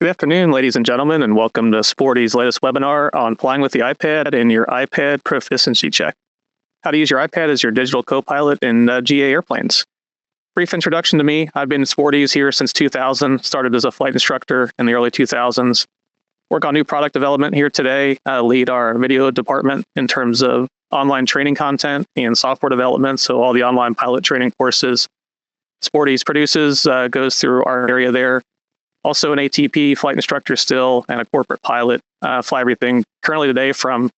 Good afternoon, ladies and gentlemen, and welcome to Sporty's latest webinar on flying with the iPad and your iPad proficiency check. How to use your iPad as your digital copilot in GA airplanes. Brief introduction to me. I've been at Sporty's here since 2000, started as a flight instructor in the early 2000s. Work on new product development here today, lead our video department in terms of online training content and software development, so all the online pilot training courses Sporty's produces goes through our area there. Also an ATP flight instructor still and a corporate pilot. Fly everything currently today from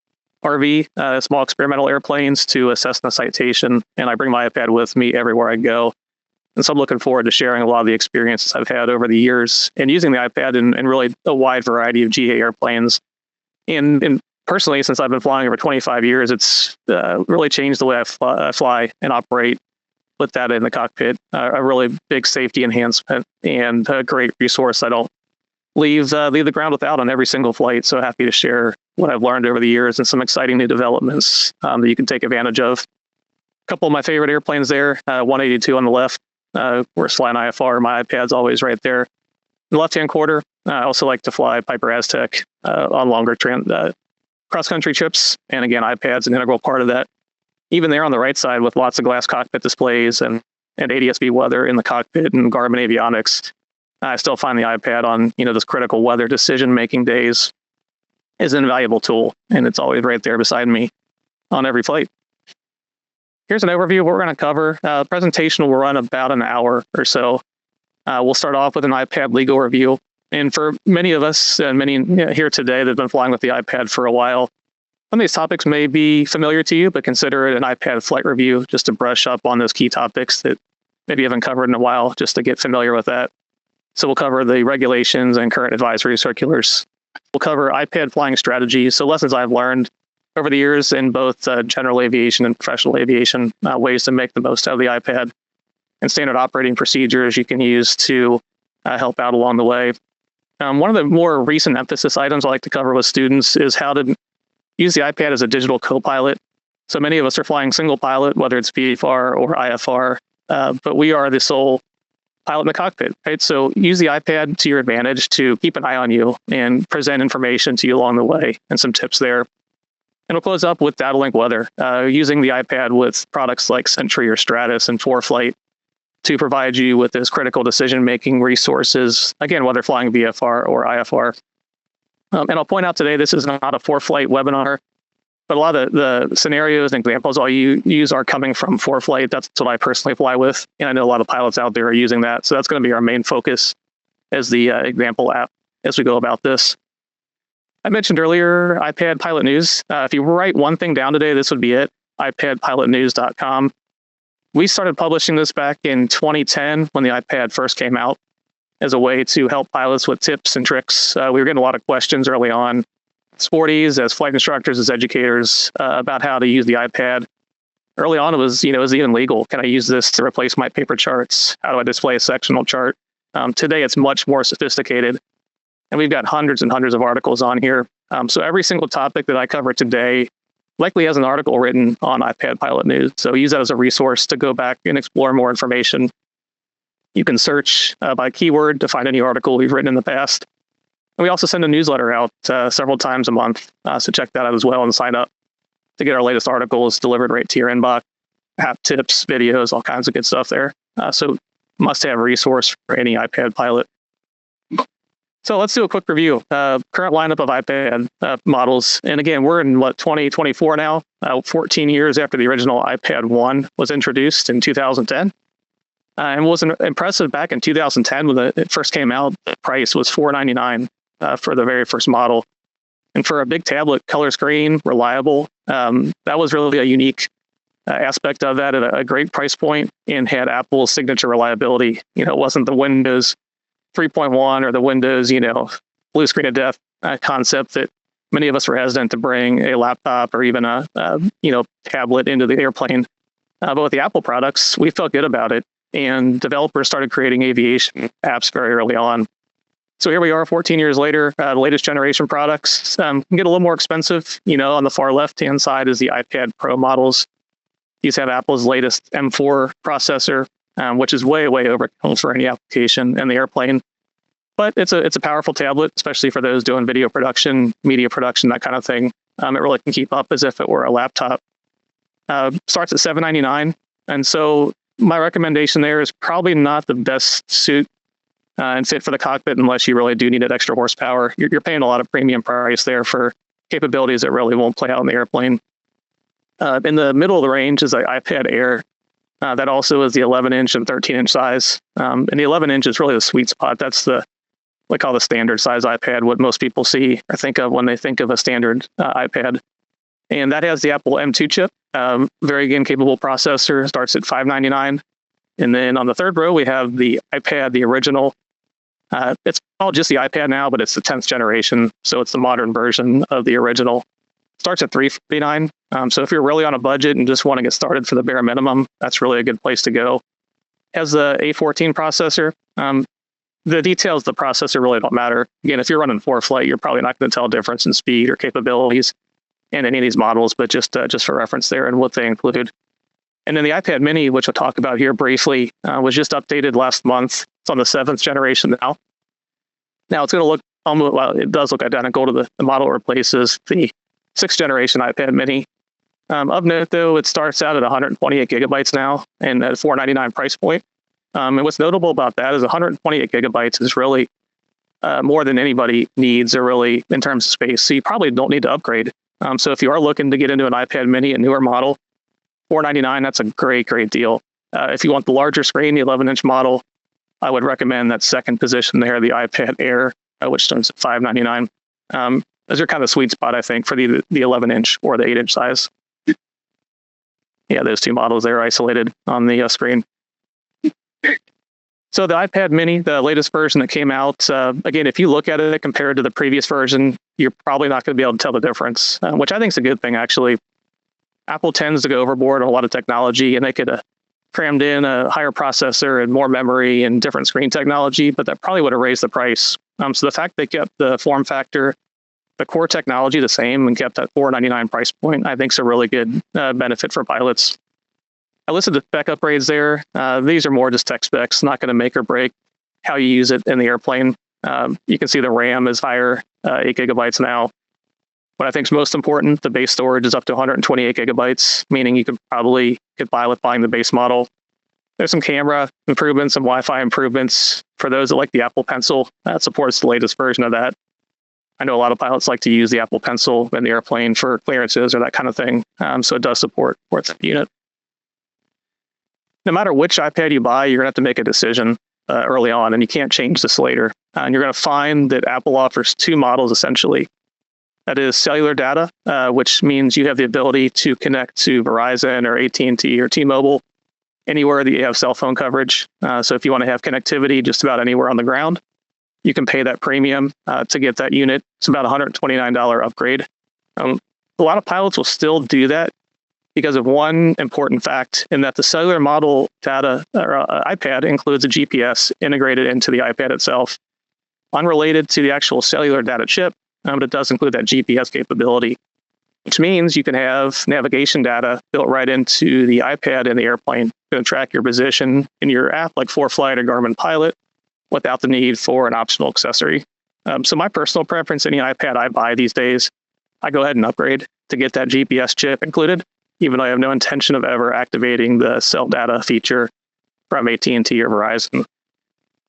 RV, small experimental airplanes, to a Cessna Citation, and I bring my iPad with me everywhere I go. And so I'm looking forward to sharing a lot of the experiences I've had over the years and using the iPad in really a wide variety of GA airplanes. And personally, since I've been flying over 25 years, it's really changed the way I fly and operate with that in the cockpit. A really big safety enhancement and a great resource I don't leave the ground without on every single flight. So happy to share what I've learned over the years and some exciting new developments that you can take advantage of. A couple of my favorite airplanes there, 182 on the left. We're flying IFR. My iPad's always right there. In the left-hand quarter, I also like to fly Piper Aztec on longer cross-country trips. And again, iPad's an integral part of that. Even there on the right side with lots of glass cockpit displays and ADS-B weather in the cockpit and Garmin avionics, I still find the iPad on those critical weather decision-making days is an invaluable tool, and it's always right there beside me on every flight. Here's an overview of what we're going to cover. The presentation will run about an hour or so. We'll start off with an iPad legal review. And for many of us, and many here today that have been flying with the iPad for a while, some of these topics may be familiar to you, but consider it an iPad flight review just to brush up on those key topics that maybe you haven't covered in a while, just to get familiar with that. So we'll cover the regulations and current advisory circulars. We'll cover iPad flying strategies, so lessons I've learned over the years in both general aviation and professional aviation, ways to make the most out of the iPad, and standard operating procedures you can use to help out along the way. One of the more recent emphasis items I like to cover with students is how to use the iPad as a digital copilot. So many of us are flying single pilot, whether it's VFR or IFR, but we are the sole pilot in the cockpit, right? So use the iPad to your advantage to keep an eye on you and present information to you along the way, and some tips there. And we'll close up with data link weather, using the iPad with products like Sentry or Stratus and ForeFlight to provide you with those critical decision-making resources, again, whether flying VFR or IFR. And I'll point out today, this is not a ForeFlight webinar, but a lot of the scenarios and examples I'll use are coming from ForeFlight. That's what I personally fly with. And I know a lot of pilots out there are using that. So that's going to be our main focus as the example app as we go about this. I mentioned earlier, iPad Pilot News. If you write one thing down today, this would be it, iPadPilotNews.com. We started publishing this back in 2010 when the iPad first came out, as a way to help pilots with tips and tricks. We were getting a lot of questions early on, Sporties, as flight instructors, as educators, about how to use the iPad. Early on, it was even legal. Can I use this to replace my paper charts? How do I display a sectional chart? Today, it's much more sophisticated, and we've got hundreds and hundreds of articles on here. So every single topic that I cover today likely has an article written on iPad Pilot News. So use that as a resource to go back and explore more information. You can search by keyword to find any article we've written in the past. And we also send a newsletter out several times a month, so check that out as well and sign up to get our latest articles delivered right to your inbox. App tips, videos, all kinds of good stuff there. So must-have resource for any iPad pilot. So let's do a quick review. Current lineup of iPad models. And again, we're in 2024 now, 14 years after the original iPad 1 was introduced in 2010. And was impressive back in 2010 when it first came out. The price was $499 for the very first model. And for a big tablet, color screen, reliable, that was really a unique aspect of that at a great price point, and had Apple's signature reliability. It wasn't the Windows 3.1 or the Windows, blue screen of death concept that many of us were hesitant to bring a laptop or even a tablet into the airplane. But with the Apple products, we felt good about it. And developers started creating aviation apps very early on. So here we are 14 years later, the latest generation products can get a little more expensive. On the far left-hand side is the iPad Pro models. These have Apple's latest M4 processor, which is way overkill for any application in the airplane. But it's a powerful tablet, especially for those doing video production, media production, that kind of thing. It really can keep up as if it were a laptop. Starts at $799, and so my recommendation there is probably not the best suit and fit for the cockpit unless you really do need that extra horsepower. You're paying a lot of premium price there for capabilities that really won't play out in the airplane. In the middle of the range is the iPad Air. That also is the 11-inch and 13-inch size. And the 11-inch is really the sweet spot. That's what I call the standard size iPad, what most people see or think of when they think of a standard iPad. And that has the Apple M2 chip, very again capable processor, starts at $599. And then on the third row, we have the iPad, the original. It's called just the iPad now, but it's the 10th generation. So it's the modern version of the original. Starts at $349. So if you're really on a budget and just want to get started for the bare minimum, that's really a good place to go. Has the A14 processor. The details of the processor really don't matter. Again, if you're running ForeFlight, you're probably not going to tell a difference in speed or capabilities in any of these models, but just for reference there and what they include. And then the iPad mini, which we'll talk about here briefly, was just updated last month. It's on the 7th generation now. Now it's going to look almost, well, it does look identical to the model it replaces the 6th generation iPad mini. Of note, though, it starts out at 128 gigabytes now and at a $499 price point. And what's notable about that is 128 gigabytes is really more than anybody needs, or really in terms of space. So you probably don't need to upgrade. So if you are looking to get into an iPad mini, a newer model, $499, that's a great deal. If you want the larger screen, the 11-inch model, I would recommend that second position there, the iPad Air, which starts at $599. Those are kind of sweet spot, I think, for the 11-inch or the 8-inch size. Yeah, those two models there isolated on the screen. So the iPad mini, the latest version that came out, again, if you look at it compared to the previous version, you're probably not going to be able to tell the difference, which I think is a good thing, actually. Apple tends to go overboard on a lot of technology, and they could have crammed in a higher processor and more memory and different screen technology, but that probably would have raised the price. So the fact they kept the form factor, the core technology the same, and kept that $499 price point, I think is a really good benefit for pilots. I listed the spec upgrades there. These are more just tech specs, not going to make or break how you use it in the airplane. You can see the RAM is higher, 8 gigabytes now. What I think is most important, the base storage is up to 128 gigabytes, meaning you could probably get by with buying the base model. There's some camera improvements, some Wi-Fi improvements. For those that like the Apple Pencil, that supports the latest version of that. I know a lot of pilots like to use the Apple Pencil in the airplane for clearances or that kind of thing. So it does support that unit. No matter which iPad you buy, you're going to have to make a decision early on, and you can't change this later. And you're going to find that Apple offers two models, essentially. That is cellular data, which means you have the ability to connect to Verizon or AT&T or T-Mobile anywhere that you have cell phone coverage. So if you want to have connectivity just about anywhere on the ground, you can pay that premium to get that unit. It's about $129 upgrade. A lot of pilots will still do that because of one important fact, in that the cellular model data or iPad includes a GPS integrated into the iPad itself, unrelated to the actual cellular data chip, but it does include that GPS capability, which means you can have navigation data built right into the iPad in the airplane to track your position in your app like ForeFlight or Garmin Pilot without the need for an optional accessory. So my personal preference, any iPad I buy these days, I go ahead and upgrade to get that GPS chip included, even though I have no intention of ever activating the cell data feature from AT&T or Verizon.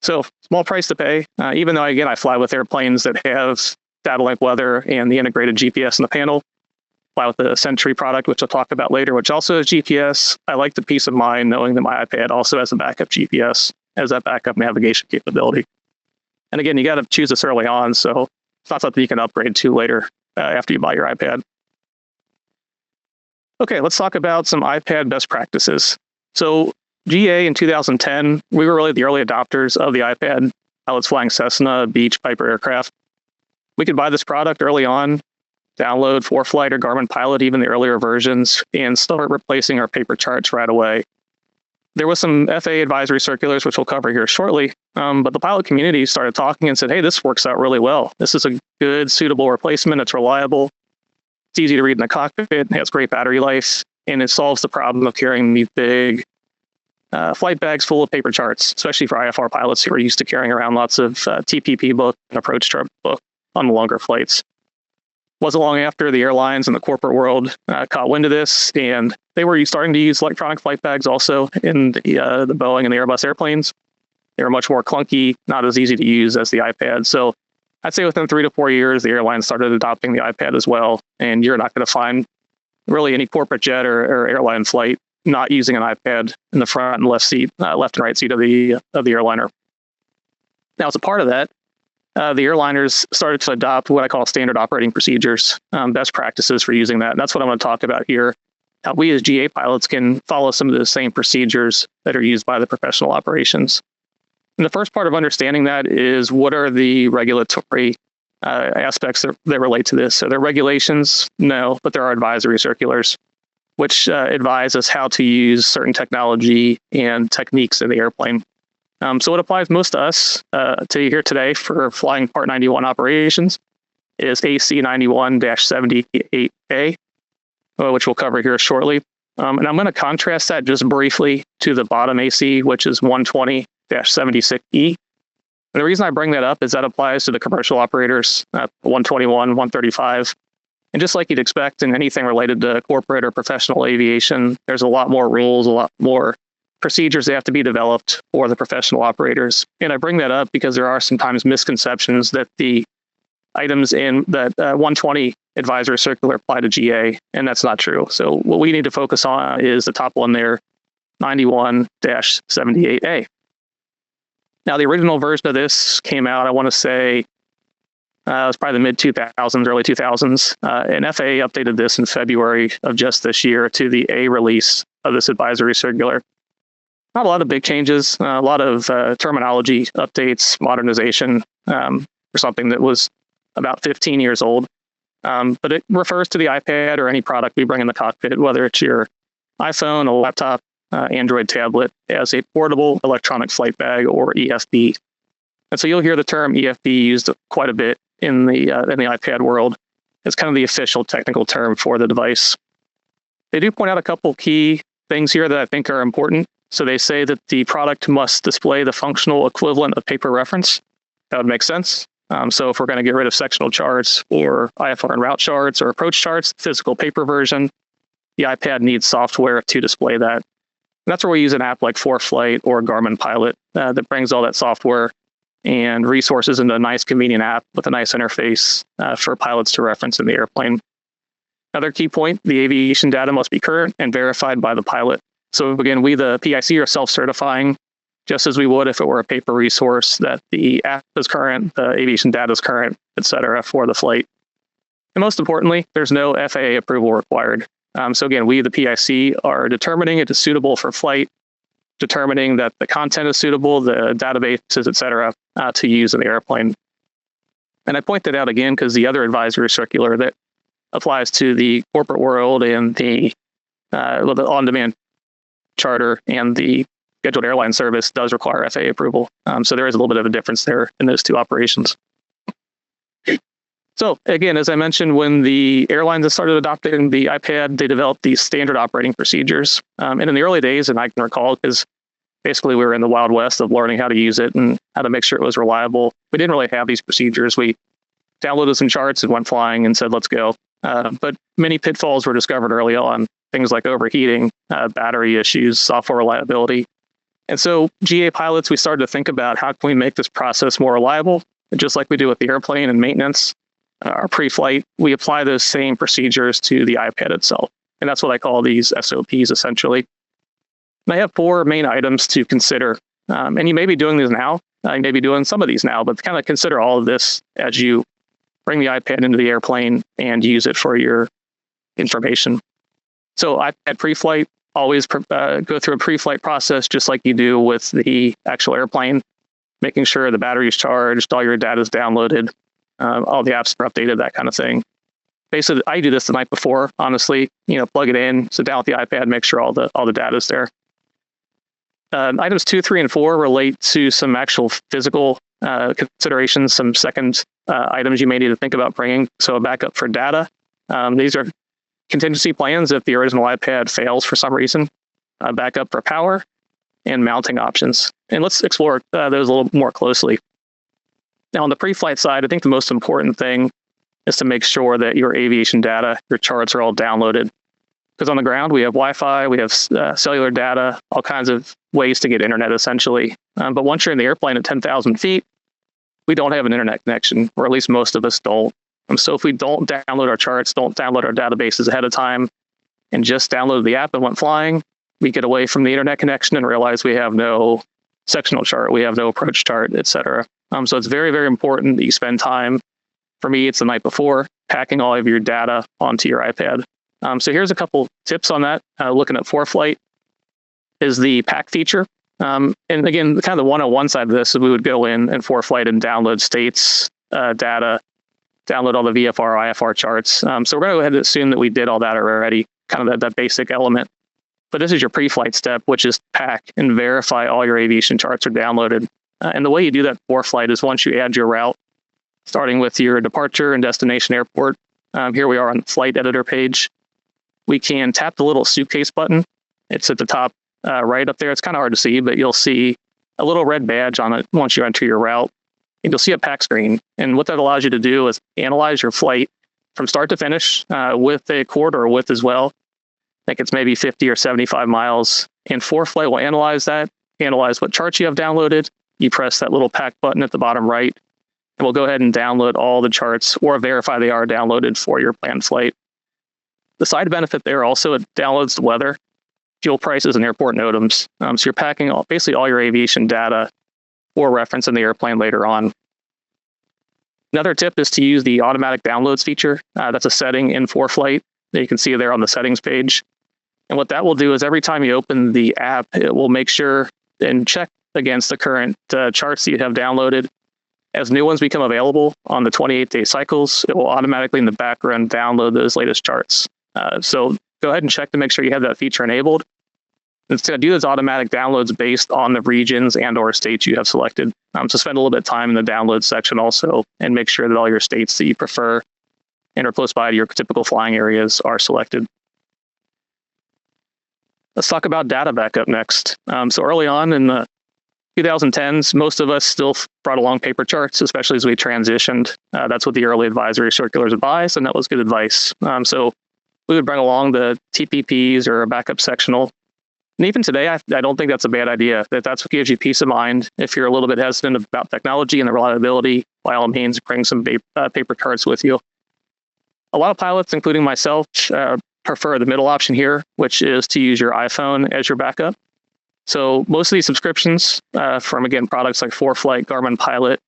So small price to pay, even though, again, I fly with airplanes that have satellite weather and the integrated GPS in the panel. Fly with the Sentry product, which I'll talk about later, which also has GPS. I like the peace of mind knowing that my iPad also has a backup GPS, has that backup navigation capability. And again, you got to choose this early on, so it's not something you can upgrade to later after you buy your iPad. Okay, let's talk about some iPad best practices. So GA in 2010, we were really the early adopters of the iPad. Pilots flying Cessna, Beech, Piper aircraft. We could buy this product early on, download ForeFlight or Garmin Pilot, even the earlier versions, and start replacing our paper charts right away. There was some FAA advisory circulars, which we'll cover here shortly, but the pilot community started talking and said, hey, this works out really well. This is a good, suitable replacement. It's reliable. It's easy to read in the cockpit. It has great battery life, and it solves the problem of carrying these big flight bags full of paper charts, especially for IFR pilots who are used to carrying around lots of TPP book and approach chart book on the longer flights. Wasn't long after the airlines and the corporate world caught wind of this, and they were starting to use electronic flight bags also in the Boeing and the Airbus airplanes. They were much more clunky, not as easy to use as the iPad. So I'd say within 3 to 4 years, the airlines started adopting the iPad as well, and you're not going to find really any corporate jet or airline flight not using an iPad in the front and left and right seat of the airliner. Now, as a part of that, the airliners started to adopt what I call standard operating procedures, best practices for using that. And that's what I'm going to talk about here. We as GA pilots can follow some of the same procedures that are used by the professional operations. And the first part of understanding that is what are the regulatory aspects that relate to this. So there are regulations? No, but there are advisory circulars, which advise us how to use certain technology and techniques in the airplane. So what applies most to us to here today for flying Part 91 operations is AC 91-78A, which we'll cover here shortly. And I'm going to contrast that just briefly to the bottom AC, which is 120-76E. And the reason I bring that up is that applies to the commercial operators, 121, 135. And just like you'd expect in anything related to corporate or professional aviation, there's a lot more rules, a lot more procedures that have to be developed for the professional operators. And I bring that up because there are sometimes misconceptions that the items in that 120 advisory circular apply to GA, and that's not true. So what we need to focus on is the top one there, 91-78A. Now, the original version of this came out, I want to say, it was probably the mid-2000s, early 2000s. And FAA updated this in February of just this year to the A release of this advisory circular. Not a lot of big changes, a lot of terminology updates, modernization for something that was about 15 years old. But it refers to the iPad or any product we bring in the cockpit, whether it's your iPhone, a laptop, Android tablet, as a portable electronic flight bag, or EFB. And so you'll hear the term EFB used quite a bit in the iPad world. It's kind of the official technical term for the device. They do point out a couple key things here that I think are important. So they say that the product must display the functional equivalent of paper reference. That would make sense. So if we're going to get rid of sectional charts or IFR and route charts or approach charts, physical paper version, the iPad needs software to display that. And that's where we use an app like ForeFlight or Garmin Pilot that brings all that software and resources into a nice, convenient app with a nice interface for pilots to reference in the airplane. Another key point, the aviation data must be current and verified by the pilot. So again, we, the PIC, are self-certifying, just as we would if it were a paper resource, that the app is current, the aviation data is current, et cetera, for the flight. And most importantly, there's no FAA approval required. So again, we, the PIC, are determining it is suitable for flight, determining that the content is suitable, the databases, et cetera, to use in the airplane. And I point that out again because the other advisory circular that applies to the corporate world and the on-demand charter and the scheduled airline service does require FAA approval. So there is a little bit of a difference there in those two operations. So again, as I mentioned, when the airlines started adopting the iPad, they developed these standard operating procedures. And in the early days, and I can recall because basically we were in the Wild West of learning how to use it and how to make sure it was reliable, we didn't really have these procedures. We downloaded some charts and went flying and said, let's go. But many pitfalls were discovered early on, things like overheating, battery issues, software reliability. And so GA pilots, we started to think about how can we make this process more reliable, just like we do with the airplane and maintenance. Our pre-flight, we apply those same procedures to the iPad itself. And that's what I call these SOPs, essentially. And I have 4 main items to consider. And you may be doing these now. You may be doing some of these now, but kind of consider all of this as you bring the iPad into the airplane and use it for your information. So iPad pre-flight, always go through a pre-flight process just like you do with the actual airplane, making sure the battery is charged, all your data is downloaded, all the apps are updated, that kind of thing. Basically, I do this the night before, honestly, plug it in, sit down with the iPad, make sure all the data is there. Items 2, 3, and 4 relate to some actual physical considerations, some second items you may need to think about bringing. So a backup for data. These are contingency plans if the original iPad fails for some reason. A backup for power. and mounting options. And let's explore those a little more closely. Now, on the pre-flight side, I think the most important thing is to make sure that your aviation data, your charts are all downloaded. Because on the ground, we have Wi-Fi, we have cellular data, all kinds of ways to get internet, essentially. But once you're in the airplane at 10,000 feet, we don't have an internet connection, or at least most of us don't. So if we don't download our charts, don't download our databases ahead of time, and just download the app and went flying, we get away from the internet connection and realize we have no sectional chart, we have no approach chart, et cetera. So it's very, very important that you spend time. For me, it's the night before, packing all of your data onto your iPad. So here's a couple tips on that. Looking at ForeFlight is the pack feature. And again, kind of the 101 side of this is we would go in ForeFlight and download states data, download all the VFR, IFR charts. So we're going to go ahead and assume that we did all that already, kind of that basic element. But this is your pre-flight step, which is pack and verify all your aviation charts are downloaded. And the way you do that ForeFlight is once you add your route, starting with your departure and destination airport. Here we are on the flight editor page. We can tap the little suitcase button. It's at the top right up there. It's kind of hard to see, but you'll see a little red badge on it once you enter your route. And you'll see a pack screen. And what that allows you to do is analyze your flight from start to finish with a corridor width as well. I think it's maybe 50 or 75 miles. And ForeFlight will analyze that, analyze what charts you have downloaded. You press that little pack button at the bottom right, and we'll go ahead and download all the charts or verify they are downloaded for your planned flight. The side benefit there also, it downloads the weather, fuel prices, and airport NOTAMs. So you're packing basically all your aviation data for reference in the airplane later on. Another tip is to use the automatic downloads feature. That's a setting in ForeFlight that you can see there on the settings page. And what that will do is every time you open the app, it will make sure and check against the current charts that you have downloaded. As new ones become available on the 28-day cycles, it will automatically in the background download those latest charts. So go ahead and check to make sure you have that feature enabled. It's going to do those automatic downloads based on the regions and or states you have selected. So spend a little bit of time in the download section also and make sure that all your states that you prefer and are close by to your typical flying areas are selected. Let's talk about data backup next. So early on in the 2010s, most of us still brought along paper charts, especially as we transitioned. That's what the early advisory circulars advised, and that was good advice. So we would bring along the TPPs or a backup sectional. And even today, I don't think that's a bad idea. That's what gives you peace of mind. If you're a little bit hesitant about technology and the reliability, by all means, bring some paper charts with you. A lot of pilots, including myself, prefer the middle option here, which is to use your iPhone as your backup. So most of these subscriptions from, again, products like ForeFlight, Garmin Pilot,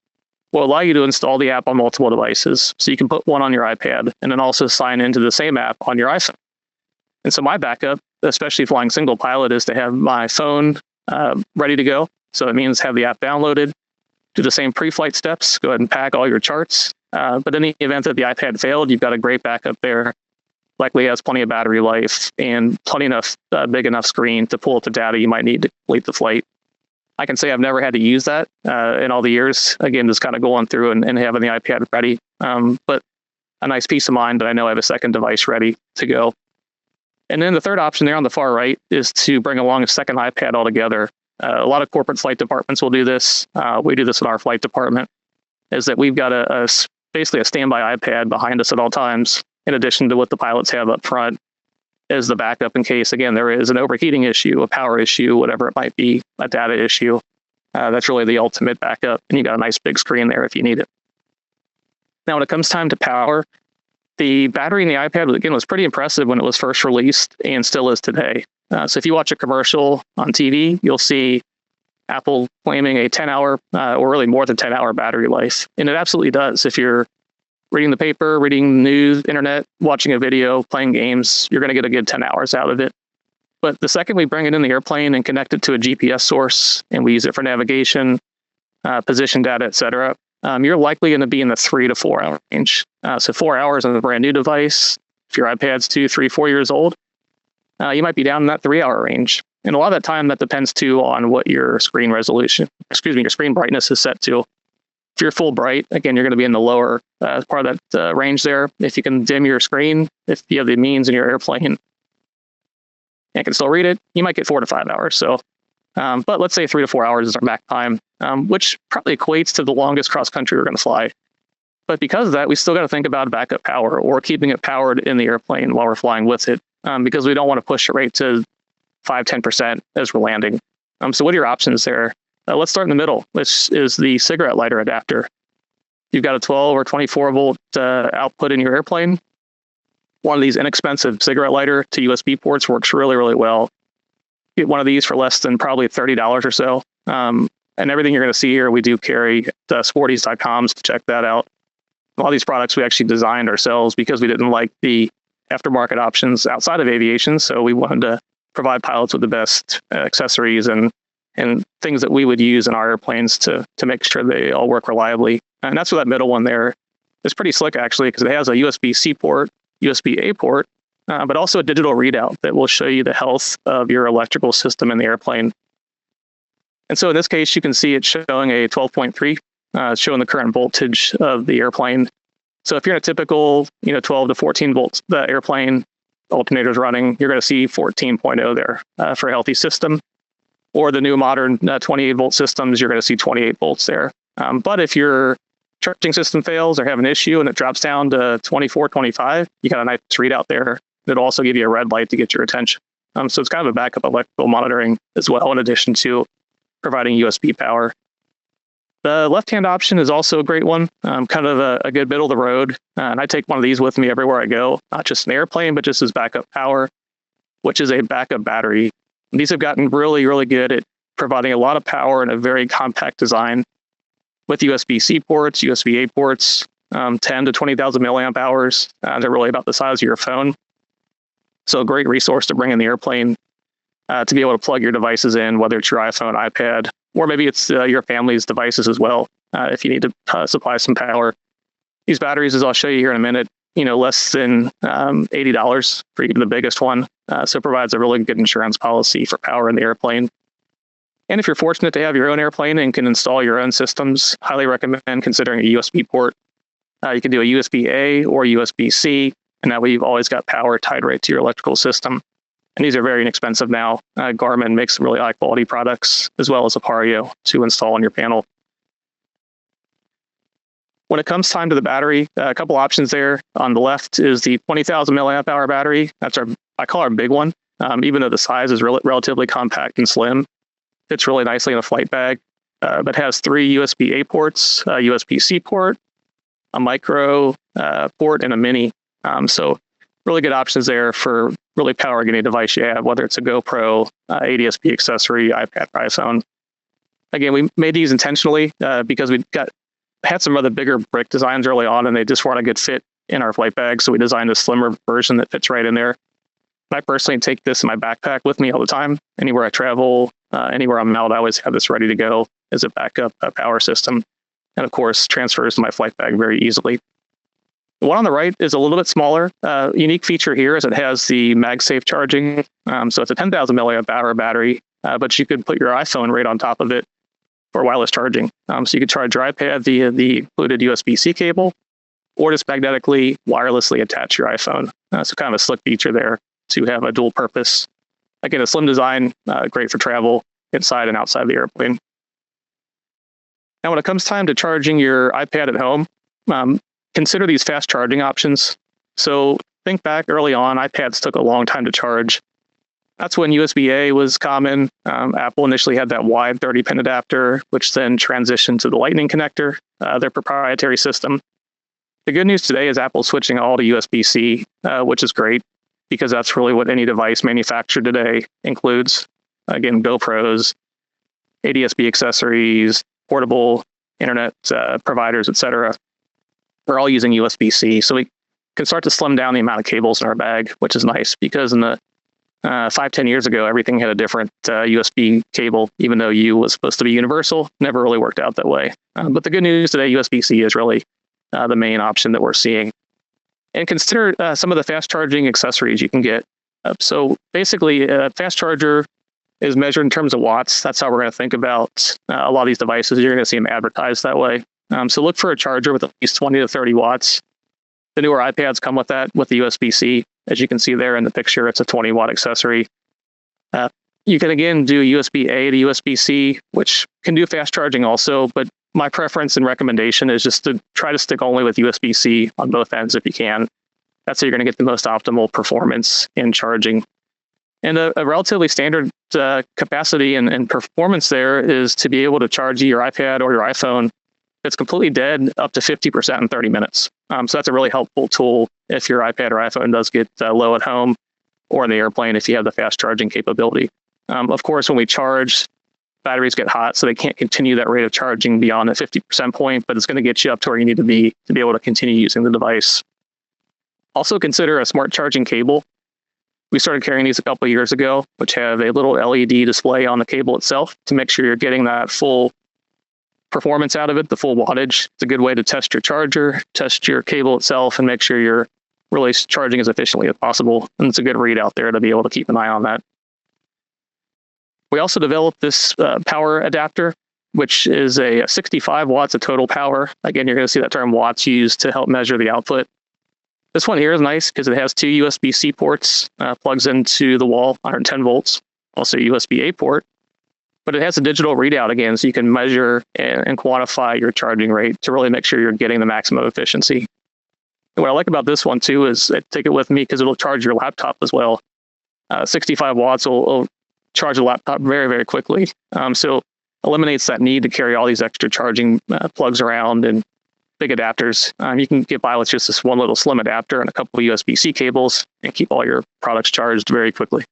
will allow you to install the app on multiple devices. So you can put one on your iPad and then also sign into the same app on your iPhone. And so my backup, especially flying single pilot, is to have my phone ready to go. So it means have the app downloaded, do the same pre-flight steps, go ahead and pack all your charts. But in the event that the iPad failed, you've got a great backup there. Likely has plenty of battery life and plenty enough big enough screen to pull up the data you might need to complete the flight. I can say I've never had to use that in all the years. Again, just kind of going through and having the iPad ready. But a nice peace of mind that I know I have a second device ready to go. And then the third option there on the far right is to bring along a second iPad altogether. A lot of corporate flight departments will do this. We do this in our flight department, is that we've got basically a standby iPad behind us at all times, in addition to what the pilots have up front as the backup in case, again, there is an overheating issue, a power issue, whatever it might be, a data issue. That's really the ultimate backup, and you got a nice big screen there if you need it. Now, when it comes time to power, the battery in the iPad, again, was pretty impressive when it was first released and still is today. So if you watch a commercial on TV, you'll see Apple claiming a 10-hour or really more than 10-hour battery life. And it absolutely does. If you're reading the paper, reading the news, internet, watching a video, playing games, you're going to get a good 10 hours out of it. But the second we bring it in the airplane and connect it to a GPS source, and we use it for navigation, position data, et cetera, you're likely going to be in the 3 to 4 hour range. So 4 hours on a brand new device. If your iPad's 2, 3, 4 years old, you might be down in that 3 hour range. And a lot of that time, that depends too on what your screen resolution, your screen brightness is set to. If you're full bright, again, you're going to be in the lower part of that range there. If you can dim your screen, if you have the means in your airplane and can still read it, you might get 4 to 5 hours. So But let's say 3 to 4 hours is our back time, which probably equates to the longest cross country we're going to fly. But because of that, we still got to think about backup power or keeping it powered in the airplane while we're flying with it, because we don't want to push the rate to 5-10% as we're landing. So what are your options there? Let's start in the middle, which is the cigarette lighter adapter. You've got a 12 or 24 volt output in your airplane. One of these inexpensive cigarette lighter to USB ports works really, really well. Get one of these for less than probably $30 or so. And everything you're going to see here, we do carry sporties.com, so check that out. A lot of these products we actually designed ourselves because we didn't like the aftermarket options outside of aviation. So we wanted to provide pilots with the best accessories and things that we would use in our airplanes to make sure they all work reliably. And that's where that middle one there is pretty slick, actually, because it has a USB-C port, USB-A port, but also a digital readout that will show you the health of your electrical system in the airplane. And so in this case, you can see it showing a 12.3, showing the current voltage of the airplane. So if you're in a typical 12 to 14 volts airplane, alternators running, you're going to see 14.0 there for a healthy system. Or the new modern 28 volt systems, you're going to see 28 volts there. But if your charging system fails or have an issue and it drops down to 24, 25, you got a nice readout there. It'll also give you a red light to get your attention. So it's kind of a backup electrical monitoring as well, in addition to providing USB power. The left-hand option is also a great one, kind of a good middle of the road. And I take one of these with me everywhere I go, not just an airplane, but just as backup power, which is a backup battery. And these have gotten really, really good at providing a lot of power in a very compact design with USB-C ports, USB-A ports, 10 to 20,000 milliamp hours. They're really about the size of your phone. So a great resource to bring in the airplane to be able to plug your devices in, whether it's your iPhone, iPad, or maybe it's your family's devices as well, if you need to supply some power. These batteries, as I'll show you here in a minute, less than $80 for even the biggest one. So it provides a really good insurance policy for power in the airplane. And if you're fortunate to have your own airplane and can install your own systems, highly recommend considering a USB port. You can do a USB-A or USB-C, and that way you've always got power tied right to your electrical system. And these are very inexpensive now. Garmin makes some really high quality products, as well as Apario to install on your panel. When it comes time to the battery, a couple options there. On the left is the 20,000 milliamp hour battery. That's I call our big one, even though the size is relatively compact and slim. Fits really nicely in a flight bag, but has 3 USB-A ports, a USB-C port, a micro port, and a mini. So really good options there for really powering any device you have, whether it's a GoPro, ADS-B accessory, iPad, or iPhone. Again, we made these intentionally because we had some other bigger brick designs early on, and they just weren't a good fit in our flight bag. So we designed a slimmer version that fits right in there. And I personally take this in my backpack with me all the time. Anywhere I travel, anywhere I'm out, I always have this ready to go as a backup power system. And of course, transfers to my flight bag very easily. The one on the right is a little bit smaller. Unique feature here is it has the MagSafe charging. So it's a 10,000 milliamp hour battery, but you could put your iPhone right on top of it for wireless charging. So you could charge your iPad via the included USB-C cable, or just magnetically, wirelessly attach your iPhone. So kind of a slick feature there to have a dual purpose. Again, a slim design, great for travel inside and outside the airplane. Now, when it comes time to charging your iPad at home, consider these fast charging options. So think back early on, iPads took a long time to charge. That's when USB-A was common. Apple initially had that wide 30-pin adapter, which then transitioned to the Lightning connector, their proprietary system. The good news today is Apple's switching all to USB-C, which is great because that's really what any device manufactured today includes. Again, GoPros, ADS-B accessories, portable internet providers, etc. They're all using USB-C. So we can start to slim down the amount of cables in our bag, which is nice because in the 5-10 years ago, everything had a different USB cable, even though U was supposed to be universal. Never really worked out that way. But the good news today, USB-C is really the main option that we're seeing. And consider some of the fast charging accessories you can get. So basically, a fast charger is measured in terms of watts. That's how we're going to think about a lot of these devices. You're going to see them advertised that way. So look for a charger with at least 20 to 30 watts. The newer iPads come with that, with the USB-C. As you can see there in the picture, it's a 20-watt accessory. You can again do USB-A to USB-C, which can do fast charging also, but my preference and recommendation is just to try to stick only with USB-C on both ends if you can. That's how you're going to get the most optimal performance in charging. And a relatively standard capacity and performance there is to be able to charge your iPad or your iPhone that's completely dead up to 50% in 30 minutes. So that's a really helpful tool if your iPad or iPhone does get low at home or in the airplane if you have the fast charging capability. Of course, when we charge, batteries get hot, so they can't continue that rate of charging beyond the 50% point, but it's going to get you up to where you need to be able to continue using the device. Also consider a smart charging cable. We started carrying these a couple of years ago, which have a little LED display on the cable itself to make sure you're getting that full performance out of it, the full wattage. It's a good way to test your charger, test your cable itself, and make sure you're really charging as efficiently as possible. And it's a good readout there to be able to keep an eye on that. We also developed this power adapter, which is a 65 watts of total power. Again, you're going to see that term watts used to help measure the output. This one here is nice because it has two USB-C ports, plugs into the wall, 110 volts, also a USB-A port, but it has a digital readout again, so you can measure and quantify your charging rate to really make sure you're getting the maximum efficiency. And what I like about this one too is I take it with me because it'll charge your laptop as well. 65 watts will charge the laptop very, very quickly. So eliminates that need to carry all these extra charging plugs around and big adapters. You can get by with just this one little slim adapter and a couple of USB-C cables and keep all your products charged very quickly.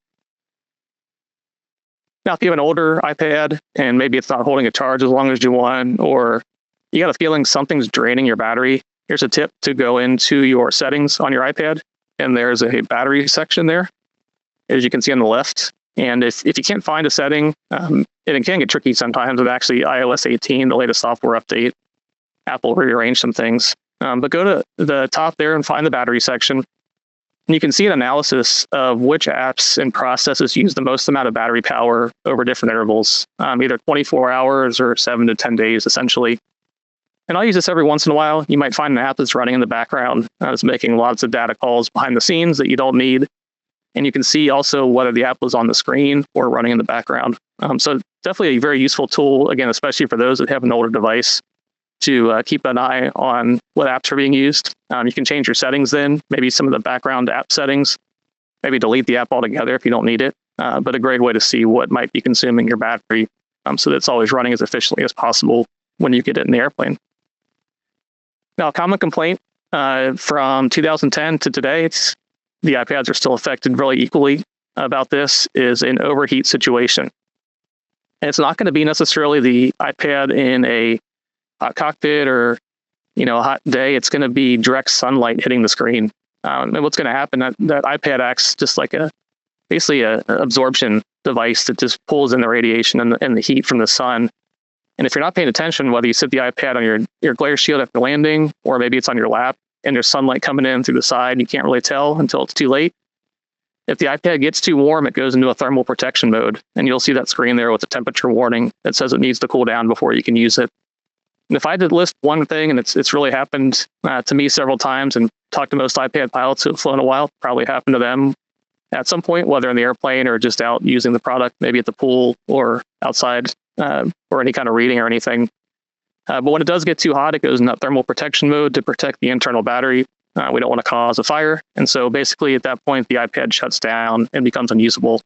Now, if you have an older iPad and maybe it's not holding a charge as long as you want, or you got a feeling something's draining your battery, here's a tip to go into your settings on your iPad, and there's a battery section there, as you can see on the left. And if you can't find a setting, and it can get tricky sometimes with actually iOS 18, the latest software update, Apple rearranged some things. But go to the top there and find the battery section. And you can see an analysis of which apps and processes use the most amount of battery power over different intervals, either 24 hours or 7 to 10 days, essentially. And I'll use this every once in a while. You might find an app that's running in the background that's making lots of data calls behind the scenes that you don't need. And you can see also whether the app was on the screen or running in the background. So definitely a very useful tool, again, especially for those that have an older device, to keep an eye on what apps are being used. You can change your settings then, maybe some of the background app settings, maybe delete the app altogether if you don't need it, but a great way to see what might be consuming your battery so that it's always running as efficiently as possible when you get it in the airplane. Now, a common complaint from 2010 to today, the iPads are still affected really equally about this, is an overheat situation. And it's not going to be necessarily the iPad in a hot cockpit or a hot day. It's going to be direct sunlight hitting the screen. And what's going to happen, that iPad acts just like basically an absorption device that just pulls in the radiation and the heat from the sun. And if you're not paying attention, whether you set the iPad on your glare shield after landing, or maybe it's on your lap and there's sunlight coming in through the side, you can't really tell until it's too late. If the iPad gets too warm, it goes into a thermal protection mode, and you'll see that screen there with a temperature warning that says it needs to cool down before you can use it. And if I did list one thing, and it's really happened to me several times, and talked to most iPad pilots who have flown a while, probably happened to them at some point, whether in the airplane or just out using the product, maybe at the pool or outside or any kind of reading or anything. But when it does get too hot, it goes in that thermal protection mode to protect the internal battery. We don't want to cause a fire. And so basically at that point, the iPad shuts down and becomes unusable.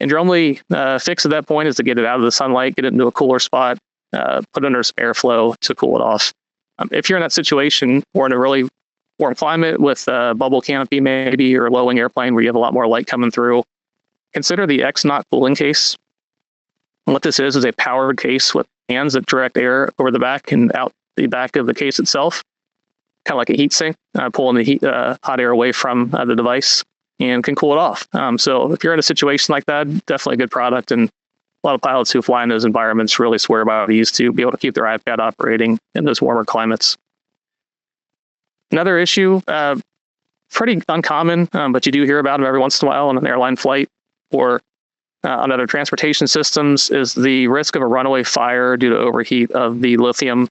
And your only fix at that point is to get it out of the sunlight, get it into a cooler spot, put it under some airflow to cool it off. If you're in that situation or in a really warm climate with a bubble canopy maybe, or a low-wing airplane where you have a lot more light coming through, consider the X-Knot cooling case. And what this is a powered case with fans that direct air over the back and out the back of the case itself, kind of like a heat sink, pulling the hot air away from the device and can cool it off. So if you're in a situation like that, definitely a good product. And a lot of pilots who fly in those environments really swear by these to be able to keep their iPad operating in those warmer climates. Another issue, pretty uncommon, but you do hear about them every once in a while on an airline flight or on other transportation systems, is the risk of a runaway fire due to overheat of the lithium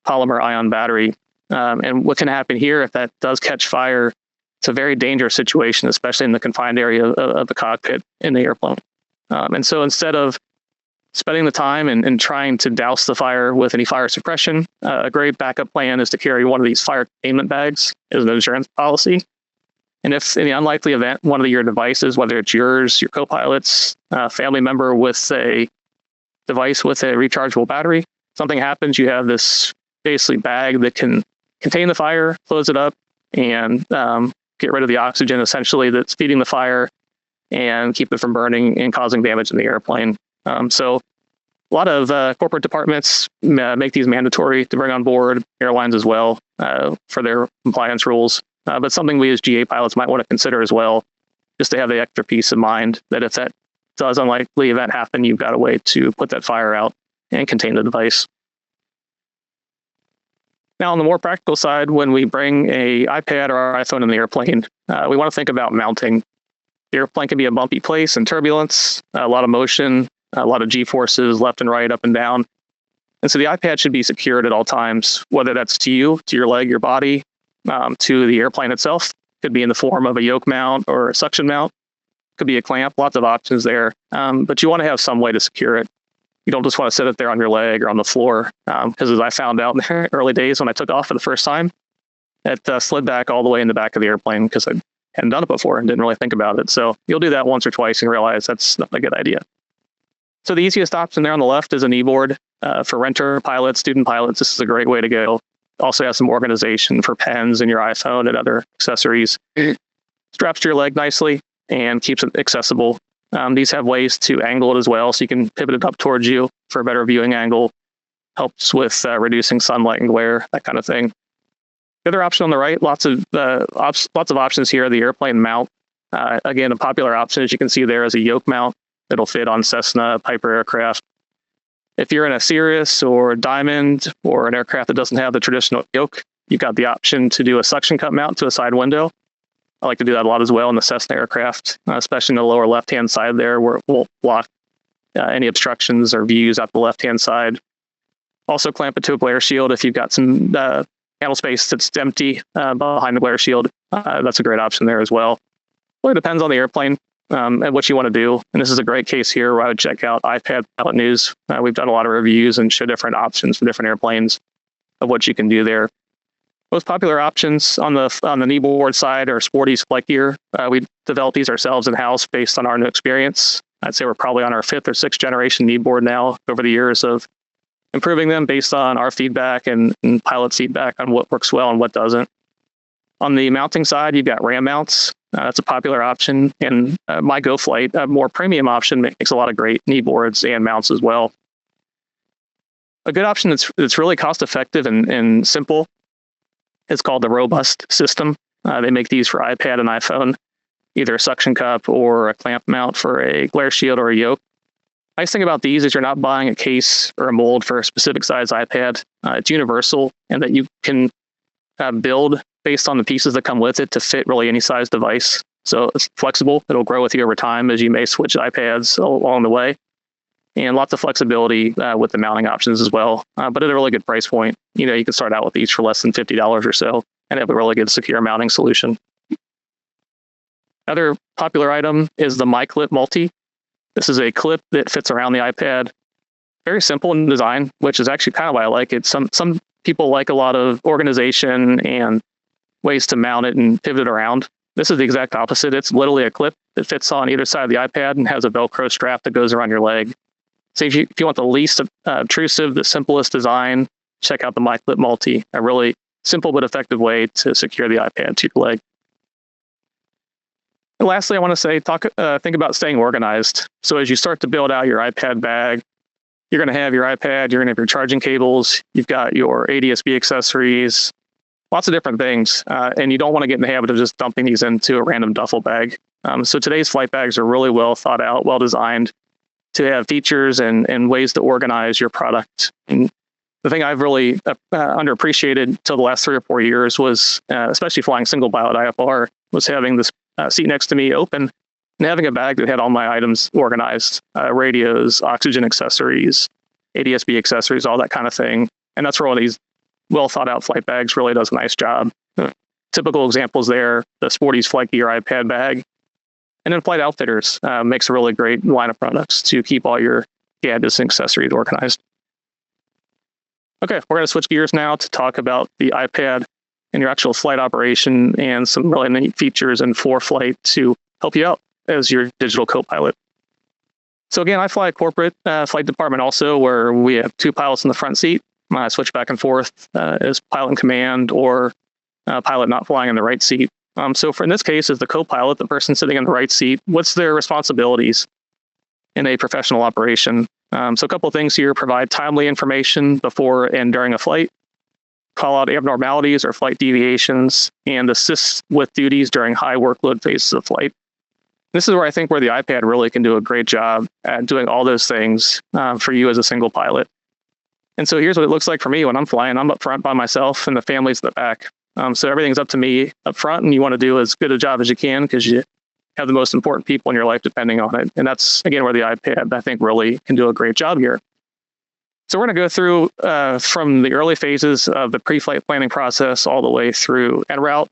polymer ion battery. And what can happen here if that does catch fire, it's a very dangerous situation, especially in the confined area of the cockpit in the airplane. And so instead of spending the time and trying to douse the fire with any fire suppression, a great backup plan is to carry one of these fire containment bags as an insurance policy. And if in the unlikely event, one of your devices, whether it's yours, your co-pilot's, family member with a device with a rechargeable battery, something happens, you have this basically bag that can contain the fire, close it up, and get rid of the oxygen essentially that's feeding the fire and keep it from burning and causing damage in the airplane. So a lot of corporate departments make these mandatory to bring on board, airlines as well, for their compliance rules. But something we as GA pilots might want to consider as well, just to have the extra peace of mind that if that does unlikely event happen, you've got a way to put that fire out and contain the device. Now, on the more practical side, when we bring a iPad or our iPhone in the airplane, we want to think about mounting. The airplane can be a bumpy place and turbulence, a lot of motion, a lot of G-forces left and right, up and down. And so the iPad should be secured at all times, whether that's to you, to your leg, your body, to the airplane itself. Could be in the form of a yoke mount or a suction mount. Could be a clamp, lots of options there. But you want to have some way to secure it. You don't just want to sit it there on your leg or on the floor. Because as I found out in the early days when I took off for the first time, it slid back all the way in the back of the airplane because I hadn't done it before and didn't really think about it. So you'll do that once or twice and realize that's not a good idea. So the easiest option there on the left is a knee board. For renter pilots, student pilots, this is a great way to go. Also has some organization for pens and your iPhone and other accessories. Straps to your leg nicely and keeps it accessible. These have ways to angle it as well, so you can pivot it up towards you for a better viewing angle. Helps with reducing sunlight and glare, that kind of thing. The other option on the right, lots of options here. The airplane mount. Again, a popular option, as you can see there, is a yoke mount. It'll fit on Cessna, Piper aircraft. If you're in a Cirrus or Diamond or an aircraft that doesn't have the traditional yoke, you've got the option to do a suction cup mount to a side window. I like to do that a lot as well in the Cessna aircraft, especially in the lower left-hand side there where it will block any obstructions or views out the left-hand side. Also clamp it to a glare shield if you've got some panel space that's empty behind the glare shield. That's a great option there as well. Really depends on the airplane and what you want to do. And this is a great case here where I would check out iPad Pilot News. We've done a lot of reviews and show different options for different airplanes of what you can do there. Most popular options on the kneeboard side are Sporty's flight gear. We developed these ourselves in-house based on our new experience. I'd say we're probably on our 5th or 6th generation kneeboard now over the years of improving them based on our feedback and pilot feedback on what works well and what doesn't. On the mounting side, you've got RAM mounts. That's a popular option. And my GoFlight, a more premium option, makes a lot of great kneeboards and mounts as well. A good option that's really cost-effective and simple is called the Robust system. They make these for iPad and iPhone, either a suction cup or a clamp mount for a glare shield or a yoke. Nice thing about these is you're not buying a case or a mold for a specific size iPad. It's universal and that you can build based on the pieces that come with it to fit really any size device. So it's flexible. It'll grow with you over time as you may switch iPads along the way. And lots of flexibility with the mounting options as well, but at a really good price point. You can start out with these for less than $50 or so and have a really good secure mounting solution. Another popular item is the MyClip Multi. This is a clip that fits around the iPad. Very simple in design, which is actually kind of why I like it. Some people like a lot of organization and ways to mount it and pivot it around. This is the exact opposite. It's literally a clip that fits on either side of the iPad and has a Velcro strap that goes around your leg. So if you want the least obtrusive, the simplest design, check out the MyClip Multi, a really simple but effective way to secure the iPad to your leg. And lastly, I want to say, think about staying organized. So as you start to build out your iPad bag, you're going to have your iPad, you're going to have your charging cables, you've got your ADS-B accessories, lots of different things, and you don't want to get in the habit of just dumping these into a random duffel bag. So today's flight bags are really well thought out, well designed to have features and ways to organize your product. And the thing I've really underappreciated till the last 3 or 4 years was, especially flying single pilot IFR, was having this seat next to me open and having a bag that had all my items organized, radios, oxygen accessories, ADS-B accessories, all that kind of thing. And that's where all these well thought out flight bags really does a nice job. Typical examples there, the Sporty's flight gear iPad bag And then Flight Outfitters makes a really great line of products to keep all your gadgets and accessories organized. Okay, we're going to switch gears now to talk about the iPad and your actual flight operation and some really neat features in ForeFlight to help you out as your digital co-pilot. So again, I fly a corporate flight department also, where we have two pilots in the front seat. I switch back and forth as pilot in command or pilot not flying in the right seat. So in this case, as the co-pilot, the person sitting in the right seat, what's their responsibilities in a professional operation? So a couple of things here: provide timely information before and during a flight, call out abnormalities or flight deviations, and assist with duties during high workload phases of flight. This is where I think the iPad really can do a great job at doing all those things for you as a single pilot. And so here's what it looks like for me when I'm flying. I'm up front by myself and the family's in the back. So everything's up to me up front, and you want to do as good a job as you can because you have the most important people in your life depending on it. And that's, again, where the iPad, I think, really can do a great job here. So we're going to go through from the early phases of the pre-flight planning process all the way through en route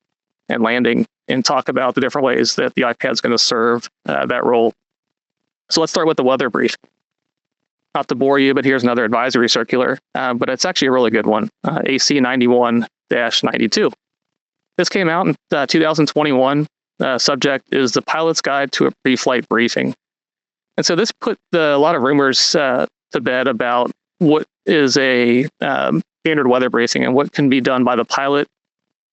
and landing, and talk about the different ways that the iPad is going to serve that role. So let's start with the weather brief. Not to bore you, but here's another advisory circular, but it's actually a really good one, AC 91-92. This came out in 2021. Subject is the pilot's guide to a pre-flight briefing. And so this put a lot of rumors to bed about what is a standard weather briefing and what can be done by the pilot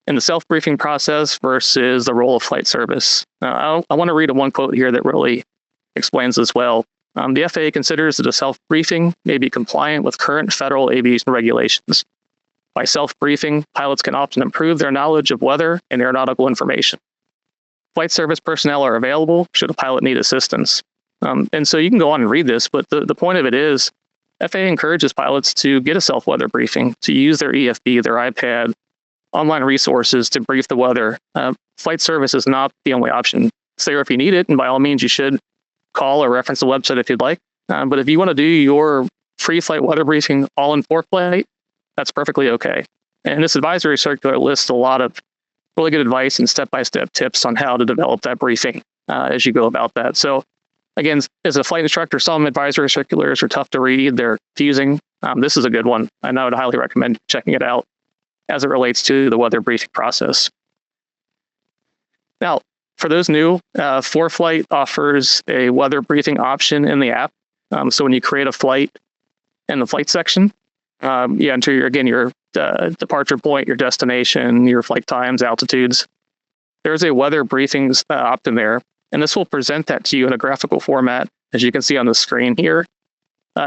in the self-briefing process versus the role of flight service. I want to read one quote here that really explains this well. The FAA considers that a self-briefing may be compliant with current federal aviation regulations. By self-briefing, pilots can often improve their knowledge of weather and aeronautical information. Flight service personnel are available should a pilot need assistance. And so you can go on and read this, but the point of it is FAA encourages pilots to get a self-weather briefing, to use their EFB, their iPad, online resources to brief the weather. Flight service is not the only option. It's there if you need it, and by all means, you should call or reference the website if you'd like. But if you want to do your pre-flight weather briefing all in ForeFlight, that's perfectly okay. And this advisory circular lists a lot of really good advice and step-by-step tips on how to develop that briefing as you go about that. So again, as a flight instructor, some advisory circulars are tough to read. They're confusing. This is a good one, and I would highly recommend checking it out as it relates to the weather briefing process. Now, for those new, ForeFlight offers a weather briefing option in the app. So when you create a flight in the flight section, you enter your departure point, your destination, your flight times, altitudes. There's a weather briefings option there, and this will present that to you in a graphical format, as you can see on the screen here,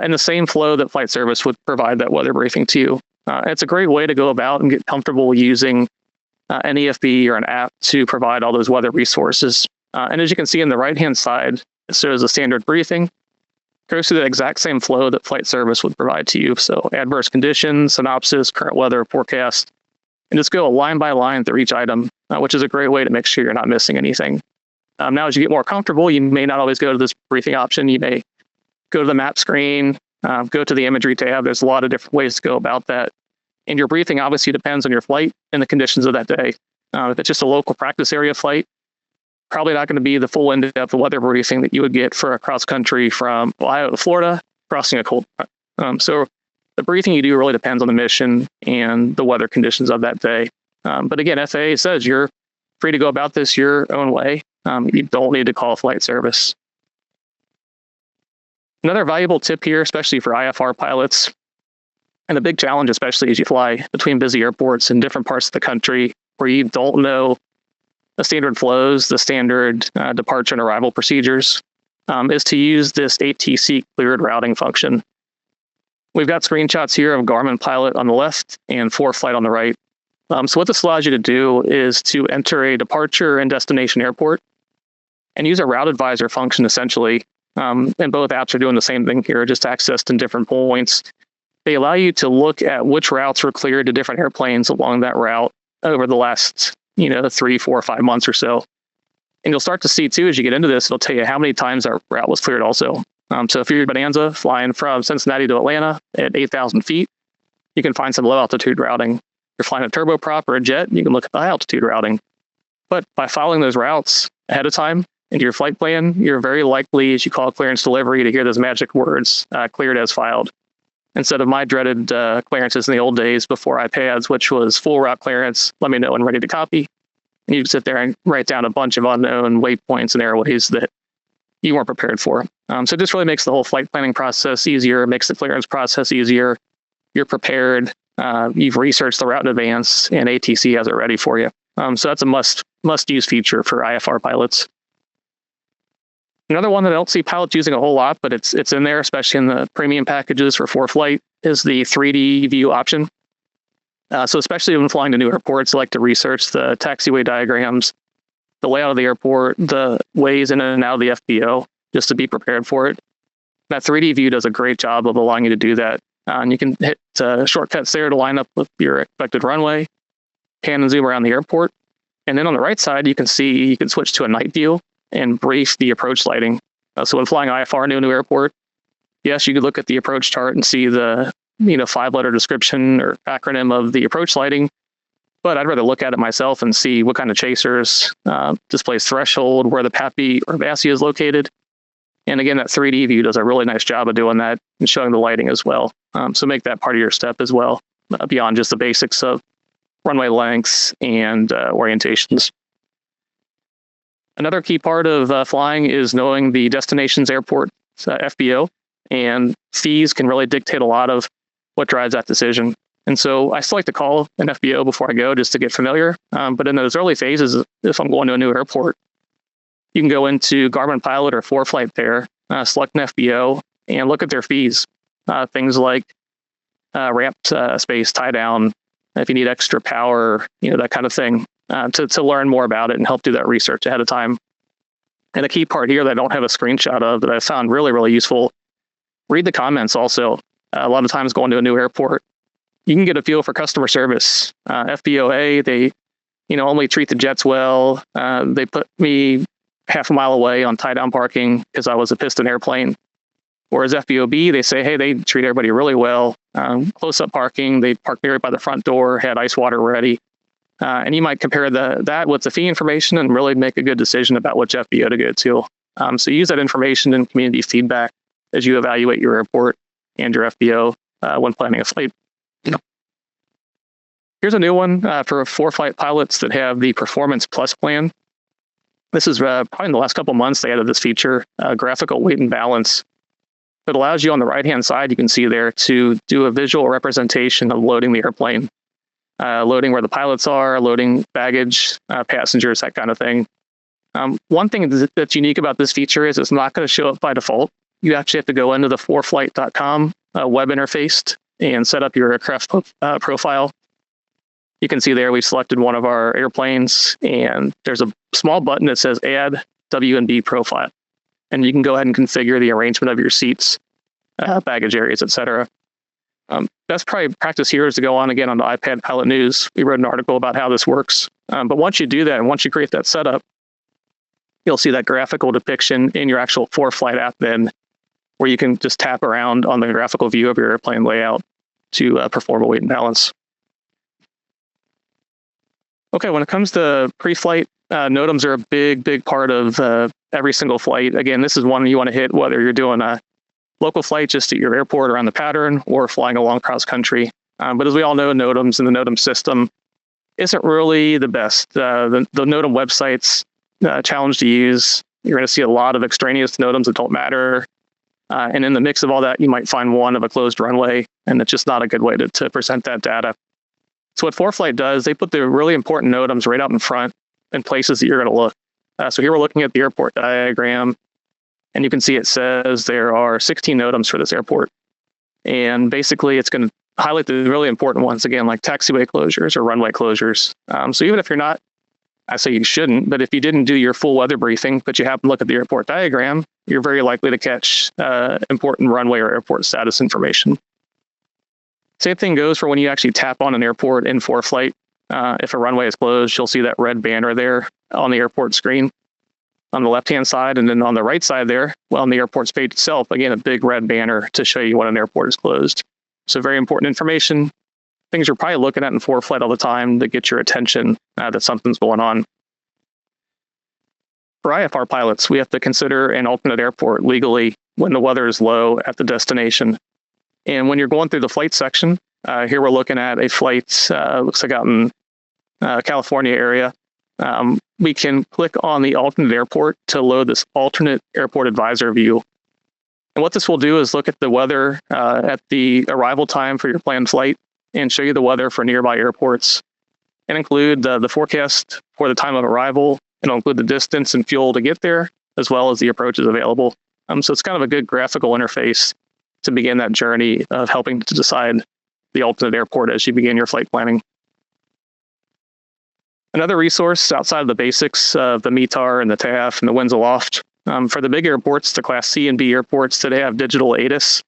in the same flow that flight service would provide that weather briefing to you. It's a great way to go about and get comfortable using an EFB or an app to provide all those weather resources. And as you can see on the right-hand side, it shows a standard briefing. Goes through the exact same flow that flight service would provide to you. So adverse conditions, synopsis, current weather forecast, and just go line by line through each item, which is a great way to make sure you're not missing anything. Now, as you get more comfortable, you may not always go to this briefing option. You may go to the map screen, go to the imagery tab. There's a lot of different ways to go about that. And your briefing obviously depends on your flight and the conditions of that day. If it's just a local practice area flight, probably not going to be the full in-depth weather briefing that you would get for a cross-country from Ohio to Florida, crossing a cold front. So the briefing you do really depends on the mission and the weather conditions of that day. But again, FAA says you're free to go about this your own way. You don't need to call flight service. Another valuable tip here, especially for IFR pilots, and a big challenge, especially as you fly between busy airports in different parts of the country where you don't know the standard flows, the standard departure and arrival procedures, is to use this ATC cleared routing function. We've got screenshots here of Garmin Pilot on the left and ForeFlight on the right. So what this allows you to do is to enter a departure and destination airport and use a route advisor function essentially. And both apps are doing the same thing here, just accessed in different points. They allow you to look at which routes were cleared to different airplanes along that route over the last 3, 4, 5 months or so. And you'll start to see too, as you get into this, it'll tell you how many times that route was cleared also. So if you're Bonanza flying from Cincinnati to Atlanta at 8,000 feet, you can find some low altitude routing. If you're flying a turboprop or a jet, you can look at the high altitude routing. But by following those routes ahead of time, into your flight plan, you're very likely, as you call clearance delivery, to hear those magic words, cleared as filed. Instead of my dreaded clearances in the old days before iPads, which was full route clearance, let me know when ready to copy. And you sit there and write down a bunch of unknown waypoints and airways that you weren't prepared for. So this really makes the whole flight planning process easier, makes the clearance process easier. You're prepared. You've researched the route in advance, and ATC has it ready for you. So that's a must-use feature for IFR pilots. Another one that I don't see pilots using a whole lot, but it's in there, especially in the premium packages for ForeFlight, is the 3D view option. So especially when flying to new airports, I like to research the taxiway diagrams, the layout of the airport, the ways in and out of the FBO, just to be prepared for it. That 3D view does a great job of allowing you to do that. And you can hit shortcuts there to line up with your expected runway, pan and zoom around the airport. And then on the right side, you can switch to a night view and brief the approach lighting. So when flying IFR to a new airport, yes, you could look at the approach chart and see the 5-letter description or acronym of the approach lighting. But I'd rather look at it myself and see what kind of chasers, displays threshold, where the PAPI or VASI is located. And again, that 3D view does a really nice job of doing that and showing the lighting as well. So make that part of your step as well, beyond just the basics of runway lengths and orientations. Another key part of flying is knowing the destination's airport FBO, and fees can really dictate a lot of what drives that decision. And so I still like to call an FBO before I go just to get familiar. But in those early phases, if I'm going to a new airport, you can go into Garmin Pilot or ForeFlight there, select an FBO, and look at their fees. Things like ramp space, tie down, if you need extra power, that kind of thing, to learn more about it and help do that research ahead of time. And a key part here that I don't have a screenshot of that I found really, really useful, read the comments also. A lot of times going to a new airport, you can get a feel for customer service. FBOA, they only treat the jets well. They put me half a mile away on tie-down parking because I was a piston airplane. Whereas FBOB, they say, hey, they treat everybody really well. Close-up parking, they parked me right by the front door, had ice water ready. And you might compare that with the fee information and really make a good decision about which FBO to go to. So use that information and community feedback as you evaluate your airport and your FBO when planning a flight. Here's a new one for ForeFlight pilots that have the Performance Plus plan. This is probably in the last couple of months they added this feature, graphical weight and balance. It allows you on the right-hand side, you can see there, to do a visual representation of loading the airplane, loading where the pilots are, loading baggage, passengers, that kind of thing. One thing that's unique about this feature is it's not going to show up by default. You actually have to go into the foreflight.com web interface and set up your aircraft profile. You can see there we've selected one of our airplanes, and there's a small button that says Add W&B Profile. And you can go ahead and configure the arrangement of your seats, baggage areas, etc. Best practice here is to go on again on the iPad Pilot News. We wrote an article about how this works. But once you do that, and once you create that setup, you'll see that graphical depiction in your actual ForeFlight app then, where you can just tap around on the graphical view of your airplane layout to perform a weight and balance. Okay, when it comes to pre-flight, NOTAMs are a big part of every single flight. Again, this is one you want to hit whether you're doing a local flight just at your airport around the pattern or flying along cross country. But as we all know, NOTAMs and the NOTAM system isn't really the best. The NOTAM websites challenge to use. You're going to see a lot of extraneous NOTAMs that don't matter. And in the mix of all that, you might find one of a closed runway, and it's just not a good way to present that data. So what ForeFlight does, they put the really important NOTAMs right out in front in places that you're going to look. So here we're looking at the airport diagram, and you can see it says there are 16 NOTAMs for this airport. And basically, it's going to highlight the really important ones, again, like taxiway closures or runway closures. So even if you're not, I say you shouldn't, but if you didn't do your full weather briefing, but you happen to look at the airport diagram, you're very likely to catch important runway or airport status information. Same thing goes for when you actually tap on an airport in ForeFlight. If a runway is closed, you'll see that red banner there on the airport screen on the left-hand side. And then on the right side there, well, on the airport's page itself, again, a big red banner to show you when an airport is closed. So very important information, things you're probably looking at in ForeFlight all the time to get your attention that something's going on. For IFR pilots, we have to consider an alternate airport legally when the weather is low at the destination. And when you're going through the flight section, here we're looking at a flight, looks like out in California area. We can click on the alternate airport to load this alternate airport advisor view. And what this will do is look at the weather at the arrival time for your planned flight and show you the weather for nearby airports and include the forecast for the time of arrival. It'll include the distance and fuel to get there, as well as the approaches available. So it's kind of a good graphical interface to begin that journey of helping to decide the alternate airport as you begin your flight planning. Another resource outside of the basics of the METAR and the TAF and the winds aloft, for the big airports, the Class C and B airports, today have digital ATIS.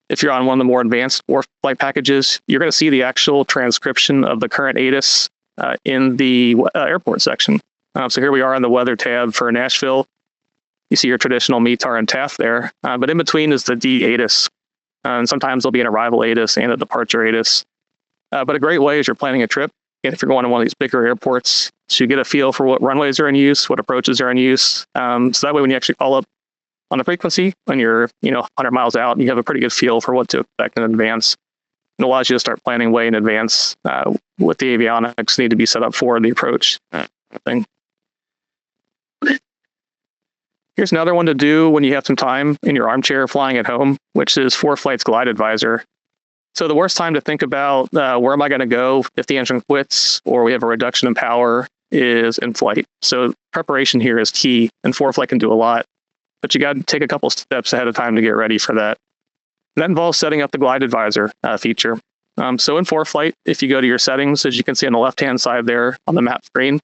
If you're on one of the more advanced ForeFlight packages, you're going to see the actual transcription of the current ATIS in the airport section. So here we are on the weather tab for Nashville. You see your traditional METAR and TAF there, but in between is the D ATIS. And sometimes there'll be an arrival ATIS and a departure ATIS. But a great way as you're planning a trip, and if you're going to one of these bigger airports, to get a feel for what runways are in use, what approaches are in use. So that way when you actually call up on the frequency, when you're 100 miles out, you have a pretty good feel for what to expect in advance. It allows you to start planning way in advance what the avionics need to be set up for the approach thing. Here's another one to do when you have some time in your armchair flying at home, which is ForeFlight's Glide Advisor. So the worst time to think about where am I going to go if the engine quits or we have a reduction in power is in flight. So preparation here is key, and ForeFlight can do a lot, but you got to take a couple steps ahead of time to get ready for that. And that involves setting up the Glide Advisor feature. So in ForeFlight, if you go to your settings, as you can see on the left-hand side there on the map screen,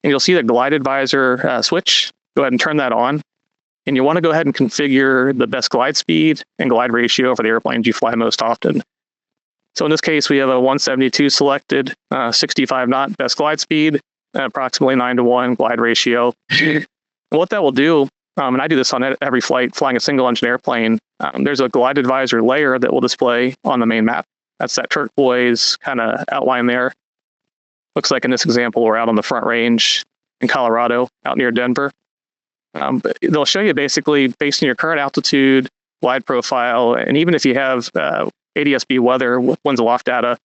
and you'll see the Glide Advisor switch. Go ahead and turn that on. And you want to go ahead and configure the best glide speed and glide ratio for the airplanes you fly most often. So in this case, we have a 172 selected, 65 knot best glide speed, approximately 9:1 glide ratio. And what that will do, and I do this on every flight flying a single engine airplane, there's a Glide Advisor layer that will display on the main map. That's that turquoise kind of outline there. Looks like in this example, we're out on the Front Range in Colorado, out near Denver. But they'll show you basically based on your current altitude, glide profile, and even if you have ADS-B weather with winds aloft data,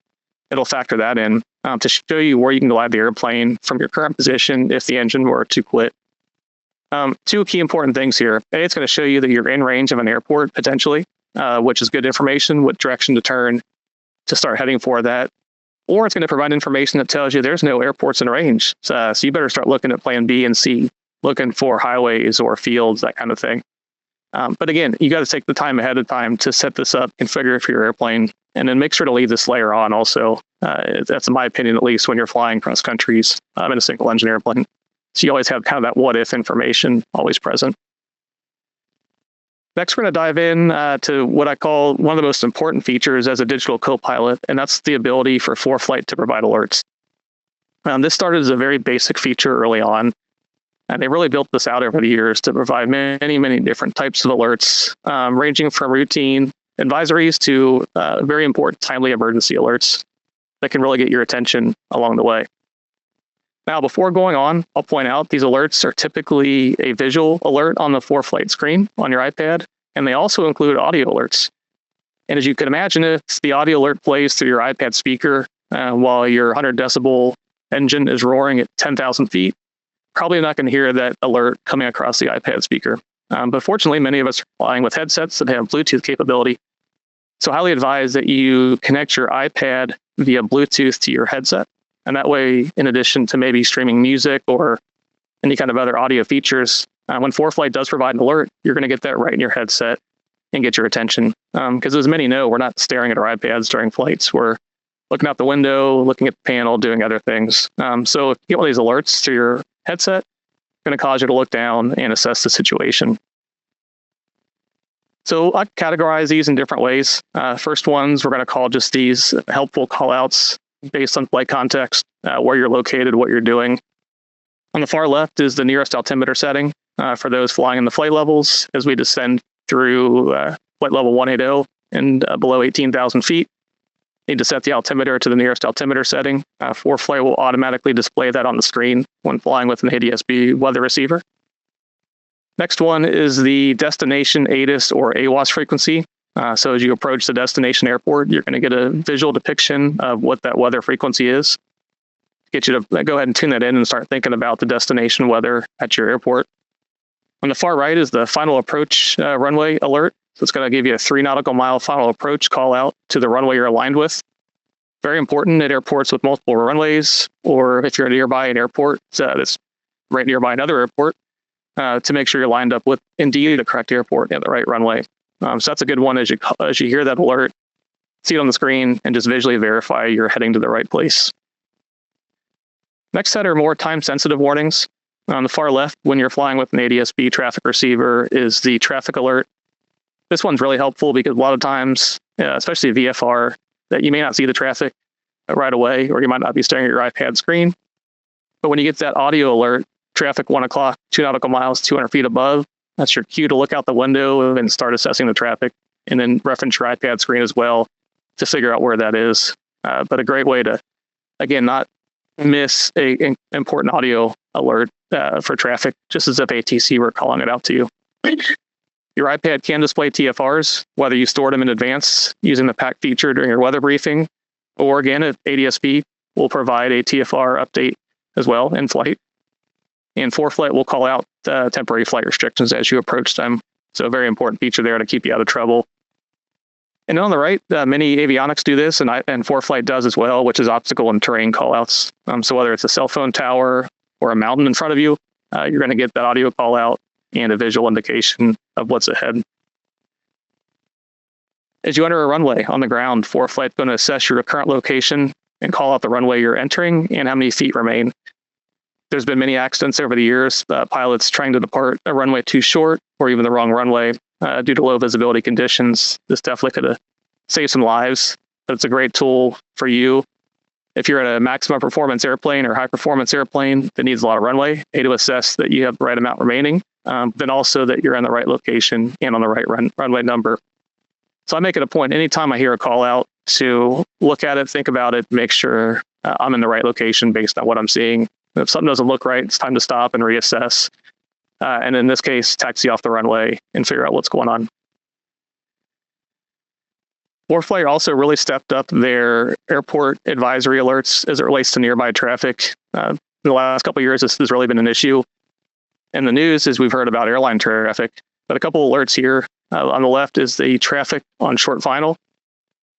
it'll factor that in to show you where you can glide the airplane from your current position if the engine were to quit. Two key important things here. A, it's going to show you that you're in range of an airport potentially, which is good information, what direction to turn to start heading for that. Or it's going to provide information that tells you there's no airports in range. So you better start looking at plan B and C, looking for highways or fields, that kind of thing. But again, you got to take the time ahead of time to set this up, configure it for your airplane, and then make sure to leave this layer on also. That's in my opinion, at least when you're flying cross countries in a single engine airplane. So you always have kind of that what if information always present. Next, we're going to dive in to what I call one of the most important features as a digital copilot, and that's the ability for ForeFlight to provide alerts. This started as a very basic feature early on, and they really built this out over the years to provide many, many different types of alerts, ranging from routine advisories to very important timely emergency alerts that can really get your attention along the way. Now, before going on, I'll point out these alerts are typically a visual alert on the ForeFlight screen on your iPad, and they also include audio alerts. And as you can imagine, if the audio alert plays through your iPad speaker while your 100 decibel engine is roaring at 10,000 feet, probably not going to hear that alert coming across the iPad speaker. But fortunately, many of us are flying with headsets that have Bluetooth capability. So I highly advise that you connect your iPad via Bluetooth to your headset. And that way, in addition to maybe streaming music or any kind of other audio features, when ForeFlight does provide an alert, you're going to get that right in your headset and get your attention. Because as many know, we're not staring at our iPads during flights. We're looking out the window, looking at the panel, doing other things. So if you get one of these alerts to your headset, it's going to cause you to look down and assess the situation. So I categorize these in different ways. First ones, we're going to call just these helpful callouts based on flight context, where you're located, what you're doing. On the far left is the nearest altimeter setting for those flying in the flight levels as we descend through flight level 180 and below 18,000 feet. Need to set the altimeter to the nearest altimeter setting. ForeFlight will automatically display that on the screen when flying with an ADS-B weather receiver. Next one is the destination ATIS or AWOS frequency. So as you approach the destination airport, you're going to get a visual depiction of what that weather frequency is. Get you to go ahead and tune that in and start thinking about the destination weather at your airport. On the far right is the final approach runway alert. So it's going to give you a 3 nautical mile final approach call out to the runway you're aligned with. Very important at airports with multiple runways, or if you're nearby an airport that's right nearby another airport, to make sure you're lined up with indeed the correct airport and the right runway. So that's a good one as you hear that alert, see it on the screen, and just visually verify you're heading to the right place. Next set are more time-sensitive warnings. On the far left, when you're flying with an ADS-B traffic receiver, is the traffic alert. This one's really helpful because a lot of times, especially VFR, that you may not see the traffic right away, or you might not be staring at your iPad screen. But when you get that audio alert, traffic 1 o'clock, 2 nautical miles, 200 feet above, that's your cue to look out the window and start assessing the traffic, and then reference your iPad screen as well to figure out where that is. But a great way to, again, not miss an important audio alert for traffic, just as if ATC were calling it out to you. Your iPad can display TFRs, whether you stored them in advance using the pack feature during your weather briefing, or again, if ADS-B will provide a TFR update as well in flight. And ForeFlight will call out temporary flight restrictions as you approach them. So a very important feature there to keep you out of trouble. And on the right, many avionics do this, and ForeFlight does as well, which is obstacle and terrain callouts. So whether it's a cell phone tower or a mountain in front of you, you're going to get that audio call out and a visual indication of what's ahead. As you enter a runway on the ground, ForeFlight's going to assess your current location and call out the runway you're entering and how many feet remain. There's been many accidents over the years, pilots trying to depart a runway too short or even the wrong runway due to low visibility conditions. This definitely could have saved some lives, but it's a great tool for you. If you're at a maximum performance airplane or high performance airplane that needs a lot of runway, to assess that you have the right amount remaining, then also that you're in the right location and on the right runway number. So I make it a point anytime I hear a call out to look at it, think about it, make sure I'm in the right location based on what I'm seeing. If something doesn't look right, it's time to stop and reassess. And in this case, taxi off the runway and figure out what's going on. ForeFlight also really stepped up their airport advisory alerts as it relates to nearby traffic. In the last couple of years, this has really been an issue. In the news, as we've heard about airline traffic, but a couple alerts here. On the left is the traffic on short final.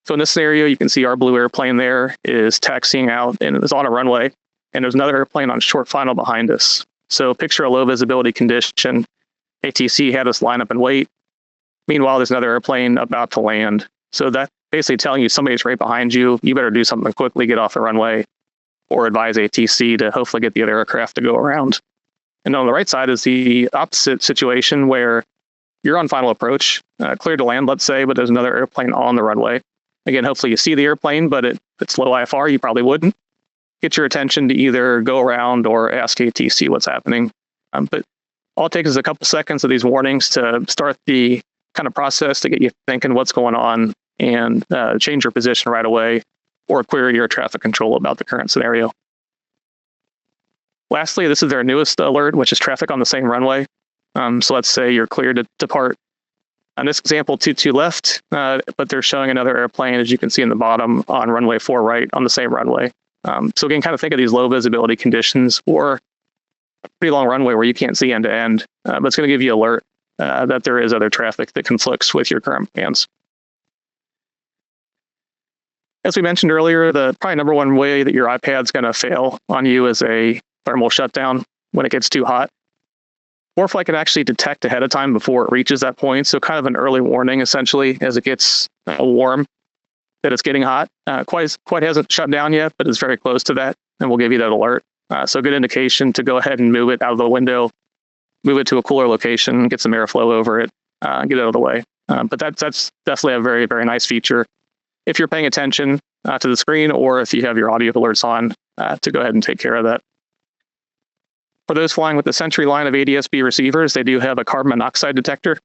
So in this scenario, you can see our blue airplane there is taxiing out and is on a runway. And there's another airplane on short final behind us. So picture a low visibility condition. ATC had us line up and wait. Meanwhile, there's another airplane about to land. So that's basically telling you somebody's right behind you. You better do something quickly, get off the runway, or advise ATC to hopefully get the other aircraft to go around. And on the right side is the opposite situation where you're on final approach, cleared to land, let's say, but there's another airplane on the runway. Again, hopefully you see the airplane, but it's low IFR, you probably wouldn't. Get your attention to either go around or ask ATC what's happening. But all it takes is a couple seconds of these warnings to start the kind of process to get you thinking what's going on and change your position right away or query your traffic control about the current scenario. Lastly, this is their newest alert, which is traffic on the same runway. So let's say you're cleared to depart. On this example, 22 left, but they're showing another airplane, as you can see in the bottom, on runway 4 right on the same runway. So again, kind of think of these low visibility conditions or a pretty long runway where you can't see end to end, but it's going to give you alert that there is other traffic that conflicts with your current plans. As we mentioned earlier, the probably number one way that your iPad's going to fail on you is a thermal shutdown when it gets too hot. ForeFlight can actually detect ahead of time before it reaches that point, so kind of an early warning essentially as it gets warm that it's getting hot. Quite hasn't shut down yet, but it's very close to that, and we'll give you that alert. So a good indication to go ahead and move it out of the window, move it to a cooler location, get some airflow over it, get it out of the way. But that's definitely a very, very nice feature if you're paying attention to the screen or if you have your audio alerts on to go ahead and take care of that. For those flying with the Sentry line of ADS-B receivers, they do have a carbon monoxide detector.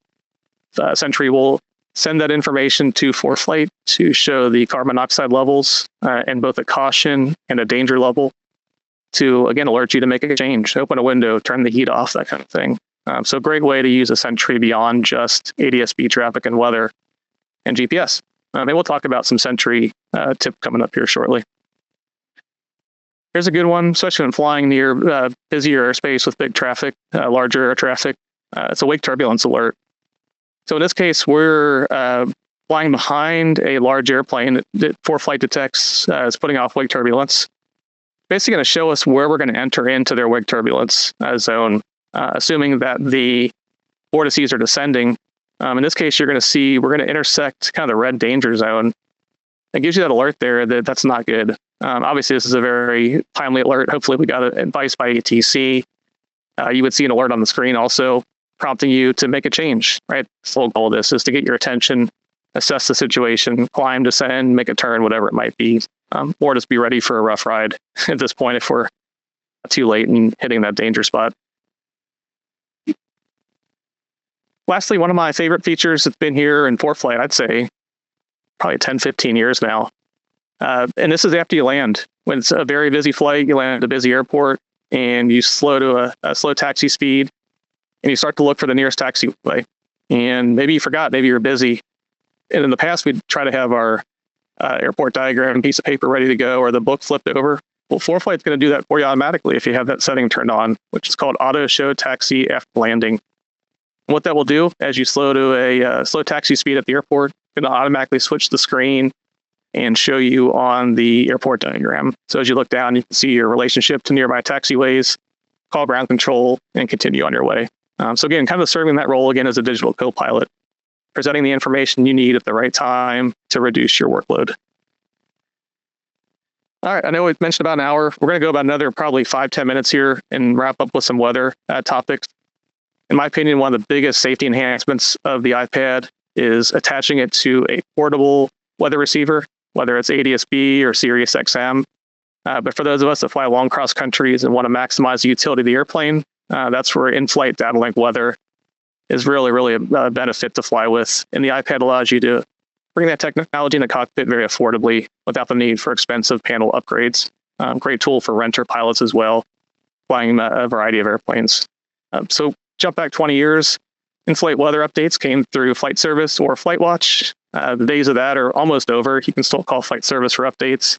Sentry will send that information to ForeFlight to show the carbon monoxide levels and both a caution and a danger level to, again, alert you to make a change, open a window, turn the heat off, that kind of thing. So great way to use a Sentry beyond just ADS-B traffic and weather and GPS. Maybe we'll talk about some Sentry tip coming up here shortly. Here's a good one, especially when flying near busier airspace with big traffic, larger air traffic. It's a wake turbulence alert. So in this case, we're flying behind a large airplane that ForeFlight detects as putting off wake turbulence. Basically going to show us where we're going to enter into their wake turbulence zone, assuming that the vortices are descending. In this case, you're going to see we're going to intersect kind of the red danger zone. It gives you that alert there that that's not good. Obviously, this is a very timely alert. Hopefully, we got advice by ATC. You would see an alert on the screen also prompting you to make a change, right? The whole goal of this is to get your attention, assess the situation, climb, descend, make a turn, whatever it might be, or just be ready for a rough ride at this point if we're too late in hitting that danger spot. Lastly, one of my favorite features that's been here in ForeFlight, I'd say probably 10, 15 years now. And this is after you land. When it's a very busy flight, you land at a busy airport and you slow to a slow taxi speed and you start to look for the nearest taxiway. And maybe you forgot, maybe you're busy. And in the past, we'd try to have our airport diagram piece of paper ready to go or the book flipped over. Well, ForeFlight's going to do that for you automatically if you have that setting turned on, which is called Auto Show Taxi After Landing. And what that will do, as you slow to a slow taxi speed at the airport, it's going to automatically switch the screen and show you on the airport diagram. So as you look down, you can see your relationship to nearby taxiways, call ground control, and continue on your way. So again, kind of serving that role again as a digital co-pilot, presenting the information you need at the right time to reduce your workload. All right, I know we've mentioned about an hour. We're going to go about another probably 5-10 minutes here and wrap up with some weather topics. In my opinion, one of the biggest safety enhancements of the iPad is attaching it to a portable weather receiver, whether it's ADS-B or Sirius XM. But for those of us that fly long cross countries and want to maximize the utility of the airplane, that's where in-flight data link weather is really a benefit to fly with. And the iPad allows you to bring that technology in the cockpit very affordably without the need for expensive panel upgrades. Great tool for renter pilots as well, flying a variety of airplanes. So jump back 20 years, in-flight weather updates came through Flight Service or Flight Watch. The days of that are almost over. You can still call Flight Service for updates,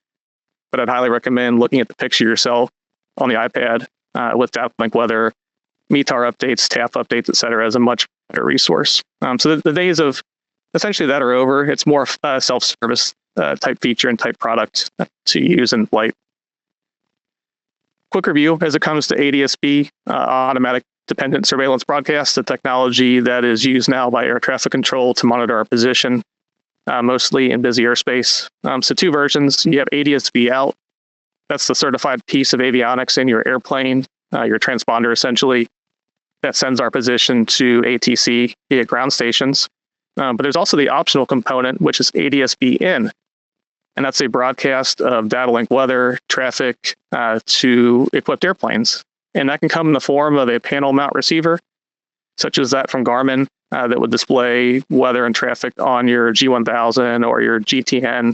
but I'd highly recommend looking at the picture yourself on the iPad with data link weather, METAR updates, TAP updates, et cetera, as a much better resource. So the days of essentially that are over. It's more self-service type feature and type product to use in flight. Quick review as it comes to ADS-B, automatic dependent surveillance broadcast, the technology that is used now by air traffic control to monitor our position, mostly in busy airspace. So two versions. You have ADS-B out. That's the certified piece of avionics in your airplane, your transponder essentially, that sends our position to ATC via ground stations. But there's also the optional component, which is ADS-B in. And that's a broadcast of data link weather, traffic to equipped airplanes. And that can come in the form of a panel mount receiver, such as that from Garmin, that would display weather and traffic on your G1000 or your GTN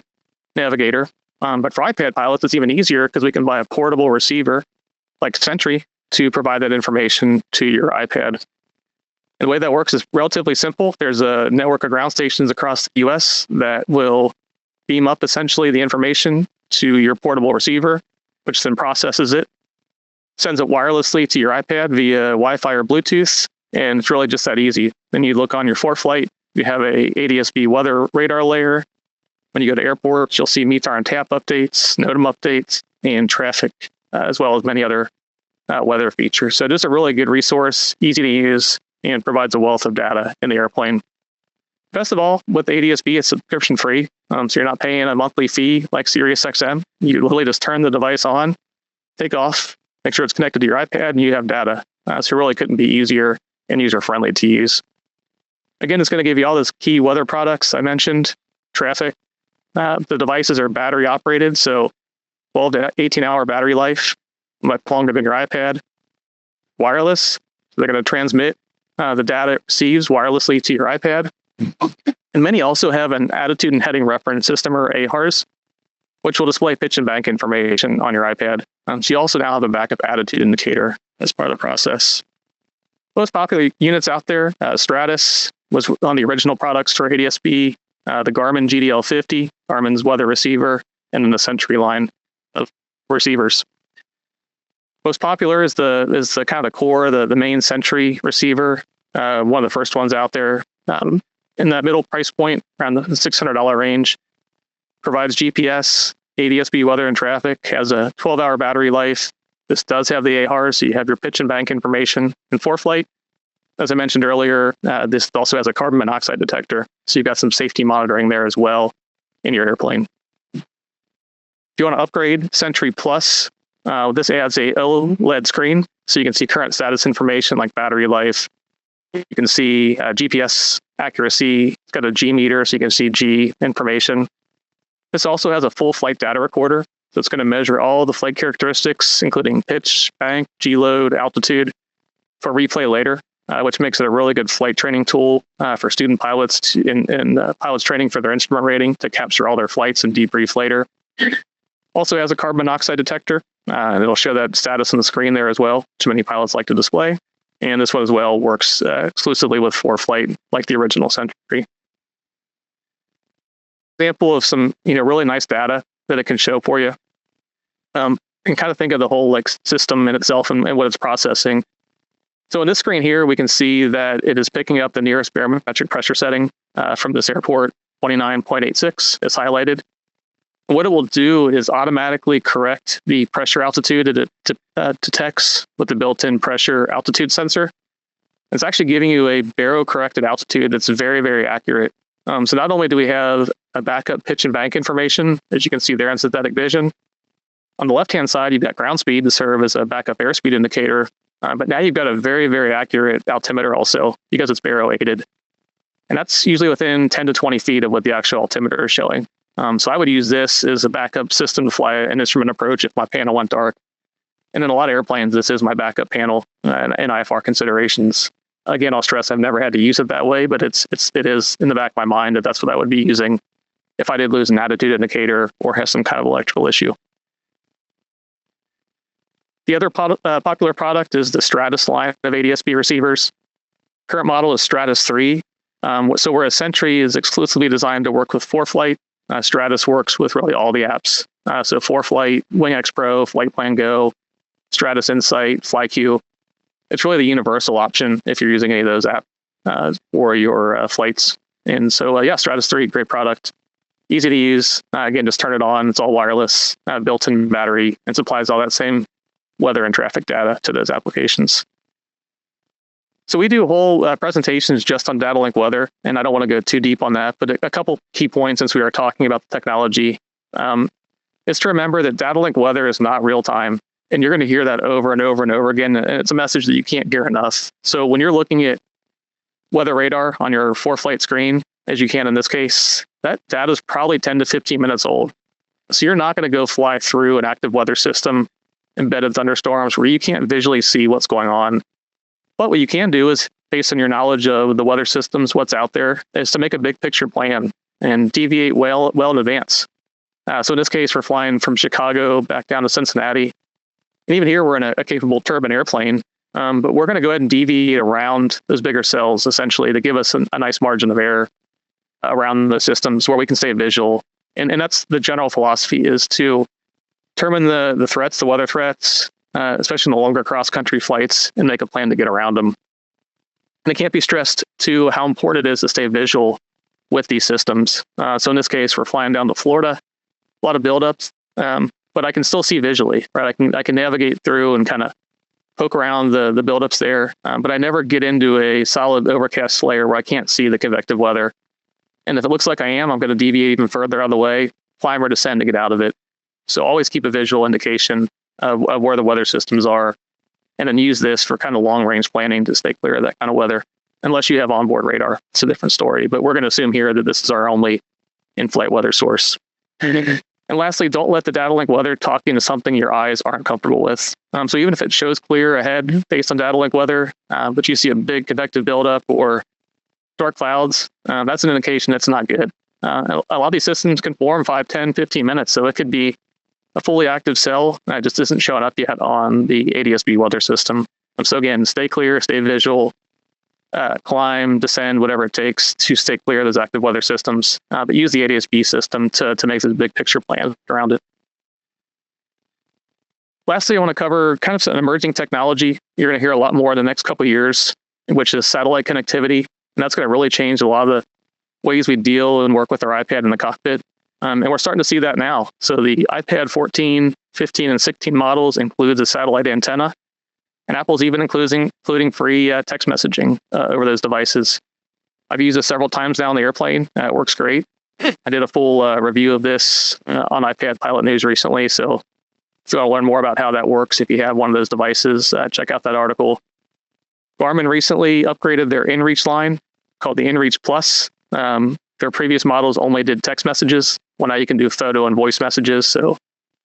navigator. But for iPad pilots, it's even easier because we can buy a portable receiver like Sentry to provide that information to your iPad. And the way that works is relatively simple. There's a network of ground stations across the US that will beam up essentially the information to your portable receiver, which then processes it, sends it wirelessly to your iPad via Wi-Fi or Bluetooth, and it's really just that easy. Then you look on your ForeFlight, you have a ADS-B weather radar layer. When you go to airports, you'll see METAR and TAP updates, NOTAM updates, and traffic, as well as many other weather features. So just a really good resource, easy to use, and provides a wealth of data in the airplane. Best of all, with ADS-B, it's subscription free, so you're not paying a monthly fee like Sirius XM. You literally just turn the device on, take off, make sure it's connected to your iPad, and you have data. So it really couldn't be easier and user-friendly to use. Again, it's going to give you all those key weather products I mentioned, traffic. The devices are battery operated, so 12 to 18-hour battery life, much longer than your iPad. Wireless, so they're going to transmit the data it receives wirelessly to your iPad. And many also have an attitude and heading reference system, or AHRS, which will display pitch and bank information on your iPad. So you also now have a backup attitude indicator as part of the process. Most popular units out there, Stratus was on the original products for ADSB, the Garmin GDL50, Garmin's weather receiver, and then the Sentry line of receivers. Most popular is the kind of the core, the main Sentry receiver, one of the first ones out there. In that middle price point, around the $600 range, provides GPS, ADSB weather and traffic, has a 12-hour battery life. This does have the AHRS, so you have your pitch and bank information. And ForeFlight, as I mentioned earlier, this also has a carbon monoxide detector, so you've got some safety monitoring there as well in your airplane. If you want to upgrade Sentry Plus, this adds a OLED screen, so you can see current status information like battery life. You can see GPS accuracy. It's got a G meter, so you can see G information. This also has a full flight data recorder, so it's going to measure all the flight characteristics, including pitch, bank, G load, altitude, for replay later, which makes it a really good flight training tool for student pilots and pilots training for their instrument rating to capture all their flights and debrief later. Also has a carbon monoxide detector, and it'll show that status on the screen there as well, which many pilots like to display. And this one as well works exclusively with ForeFlight, like the original Sentry. Example of some really nice data that it can show for you. And kind of think of the whole system in itself and what it's processing. So in this screen here, we can see that it is picking up the nearest barometric pressure setting from this airport, 29.86. It's highlighted. What it will do is automatically correct the pressure altitude it detects with the built-in pressure altitude sensor. It's actually giving you a baro-corrected altitude that's very, very accurate. So not only do we have a backup pitch and bank information, as you can see there in synthetic vision, on the left-hand side, you've got ground speed to serve as a backup airspeed indicator, but now you've got a very, very accurate altimeter also because it's baro-aided. And that's usually within 10 to 20 feet of what the actual altimeter is showing. So I would use this as a backup system to fly an instrument approach if my panel went dark. And in a lot of airplanes, this is my backup panel and IFR considerations. Again, I'll stress I've never had to use it that way, but it is in the back of my mind that that's what I would be using if I did lose an attitude indicator or have some kind of electrical issue. The other popular product is the Stratus line of ADSB receivers. Current model is Stratus 3. So whereas Sentry is exclusively designed to work with ForeFlight, Stratus works with really all the apps. So ForeFlight, WingX Pro, Flight Plan Go, Stratus Insight, FlyQ. It's really the universal option if you're using any of those apps for your flights. And so, yeah, Stratus 3, great product. Easy to use. Again, just turn it on. It's all wireless, built-in battery, and supplies all that same weather and traffic data to those applications. So we do whole presentations just on data link weather, and I don't want to go too deep on that, but a couple key points since we are talking about the technology is to remember that data link weather is not real time, and you're going to hear that over and over and over again, and it's a message that you can't hear enough. So when you're looking at weather radar on your ForeFlight screen, as you can in this case, that data is probably 10 to 15 minutes old. So you're not going to go fly through an active weather system embedded thunderstorms where you can't visually see what's going on. But what you can do is, based on your knowledge of the weather systems, what's out there, is to make a big picture plan and deviate well in advance. So in this case, we're flying from Chicago back down to Cincinnati. And even here, we're in a capable turbine airplane, but we're going to go ahead and deviate around those bigger cells, essentially, to give us a nice margin of error around the systems where we can stay visual. And that's the general philosophy, is to determine the threats, the weather threats, especially in the longer cross-country flights, and make a plan to get around them. And it can't be stressed to how important it is to stay visual with these systems. So in this case, we're flying down to Florida, a lot of buildups, but I can still see visually, right? I can navigate through and kind of poke around the buildups there, but I never get into a solid overcast layer where I can't see the convective weather. And if it looks like I'm going to deviate even further out of the way, climb or descend to get out of it. So always keep a visual indication of where the weather systems are, and then use this for kind of long range planning to stay clear of that kind of weather. Unless you have onboard radar, it's a different story. But we're going to assume here that this is our only in-flight weather source. And lastly, don't let the data link weather talk into something your eyes aren't comfortable with. So even if it shows clear ahead based on data link weather, but you see a big convective buildup or dark clouds, that's an indication it's not good. A lot of these systems can form 5, 10, 15 minutes, so it could be a fully active cell that just isn't showing up yet on the ADS-B weather system. So again, stay clear, stay visual, climb, descend, whatever it takes to stay clear of those active weather systems, but use the ADS-B system to make this big picture plan around it. Lastly, I want to cover kind of an emerging technology you're going to hear a lot more in the next couple of years, which is satellite connectivity. And that's going to really change a lot of the ways we deal and work with our iPad in the cockpit. And we're starting to see that now. So the iPad 14, 15, and 16 models includes a satellite antenna. And Apple's even including free text messaging over those devices. I've used it several times now in the airplane. It works great. I did a full review of this on iPad Pilot News recently. So if you want to learn more about how that works, if you have one of those devices, check out that article. Garmin recently upgraded their InReach line called the InReach Plus. Their previous models only did text messages. Well, now you can do photo and voice messages, so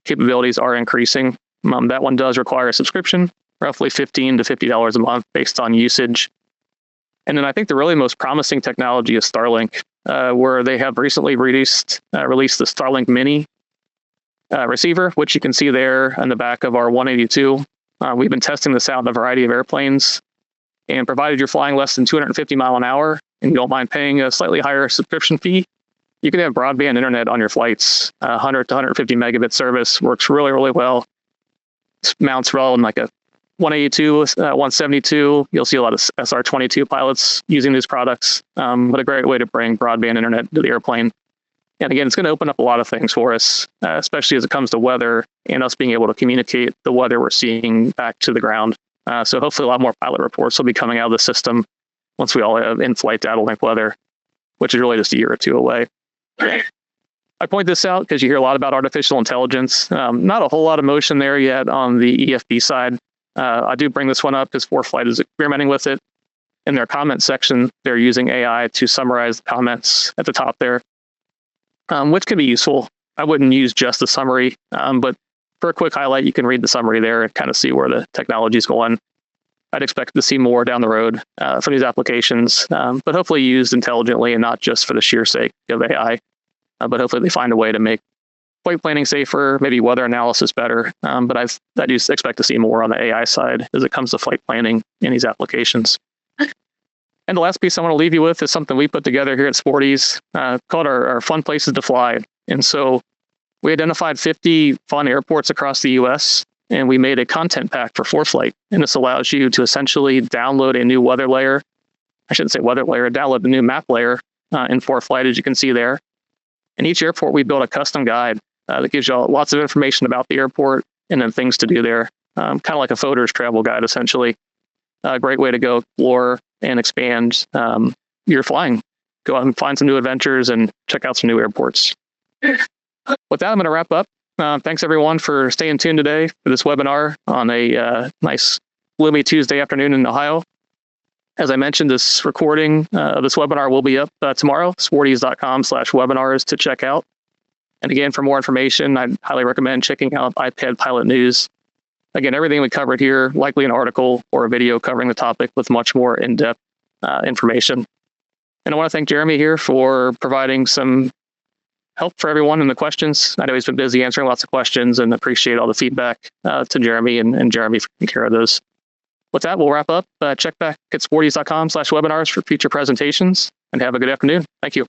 capabilities are increasing. That one does require a subscription, roughly $15 to $50 a month based on usage. And then I think the really most promising technology is Starlink, where they have recently released the Starlink Mini receiver, which you can see there on the back of our 182. We've been testing this out in a variety of airplanes, and provided you're flying less than 250 miles an hour and you don't mind paying a slightly higher subscription fee, you can have broadband internet on your flights. 100 to 150 megabit service works really, really well. It mounts well in like a 182, 172. You'll see a lot of SR-22 pilots using these products, but a great way to bring broadband internet to the airplane. And again, it's going to open up a lot of things for us, especially as it comes to weather and us being able to communicate the weather we're seeing back to the ground. So hopefully a lot more pilot reports will be coming out of the system once we all have in-flight data link weather, which is really just a year or two away. I point this out because you hear a lot about artificial intelligence. Not a whole lot of motion there yet on the EFB side. I do bring this one up because ForeFlight is experimenting with it. In their comment section, they're using AI to summarize the comments at the top there, which can be useful. I wouldn't use just the summary, but for a quick highlight, you can read the summary there and kind of see where the technology is going. I'd expect to see more down the road for these applications, but hopefully used intelligently and not just for the sheer sake of AI. But hopefully they find a way to make flight planning safer, maybe weather analysis better. But I do expect to see more on the AI side as it comes to flight planning in these applications. And the last piece I want to leave you with is something we put together here at Sporty's called our Fun Places to Fly. And so we identified 50 fun airports across the US, and we made a content pack for ForeFlight. And this allows you to essentially download a new weather layer. I shouldn't say weather layer, download the new map layer in ForeFlight, as you can see there. In each airport, we built a custom guide that gives you lots of information about the airport and then things to do there, kind of like a photo's travel guide, essentially. A great way to go explore and expand your flying. Go out and find some new adventures and check out some new airports. With that, I'm going to wrap up. Thanks, everyone, for staying tuned today for this webinar on a nice gloomy Tuesday afternoon in Ohio. As I mentioned, this recording of this webinar will be up tomorrow, sportys.com/webinars to check out. And again, for more information, I'd highly recommend checking out iPad Pilot News. Again, everything we covered here, likely an article or a video covering the topic with much more in-depth information. And I want to thank Jeremy here for providing some help for everyone in the questions. I know he's been busy answering lots of questions and appreciate all the feedback to Jeremy and Jeremy for taking care of those. With that, we'll wrap up. Check back at sportys.com/webinars for future presentations and have a good afternoon. Thank you.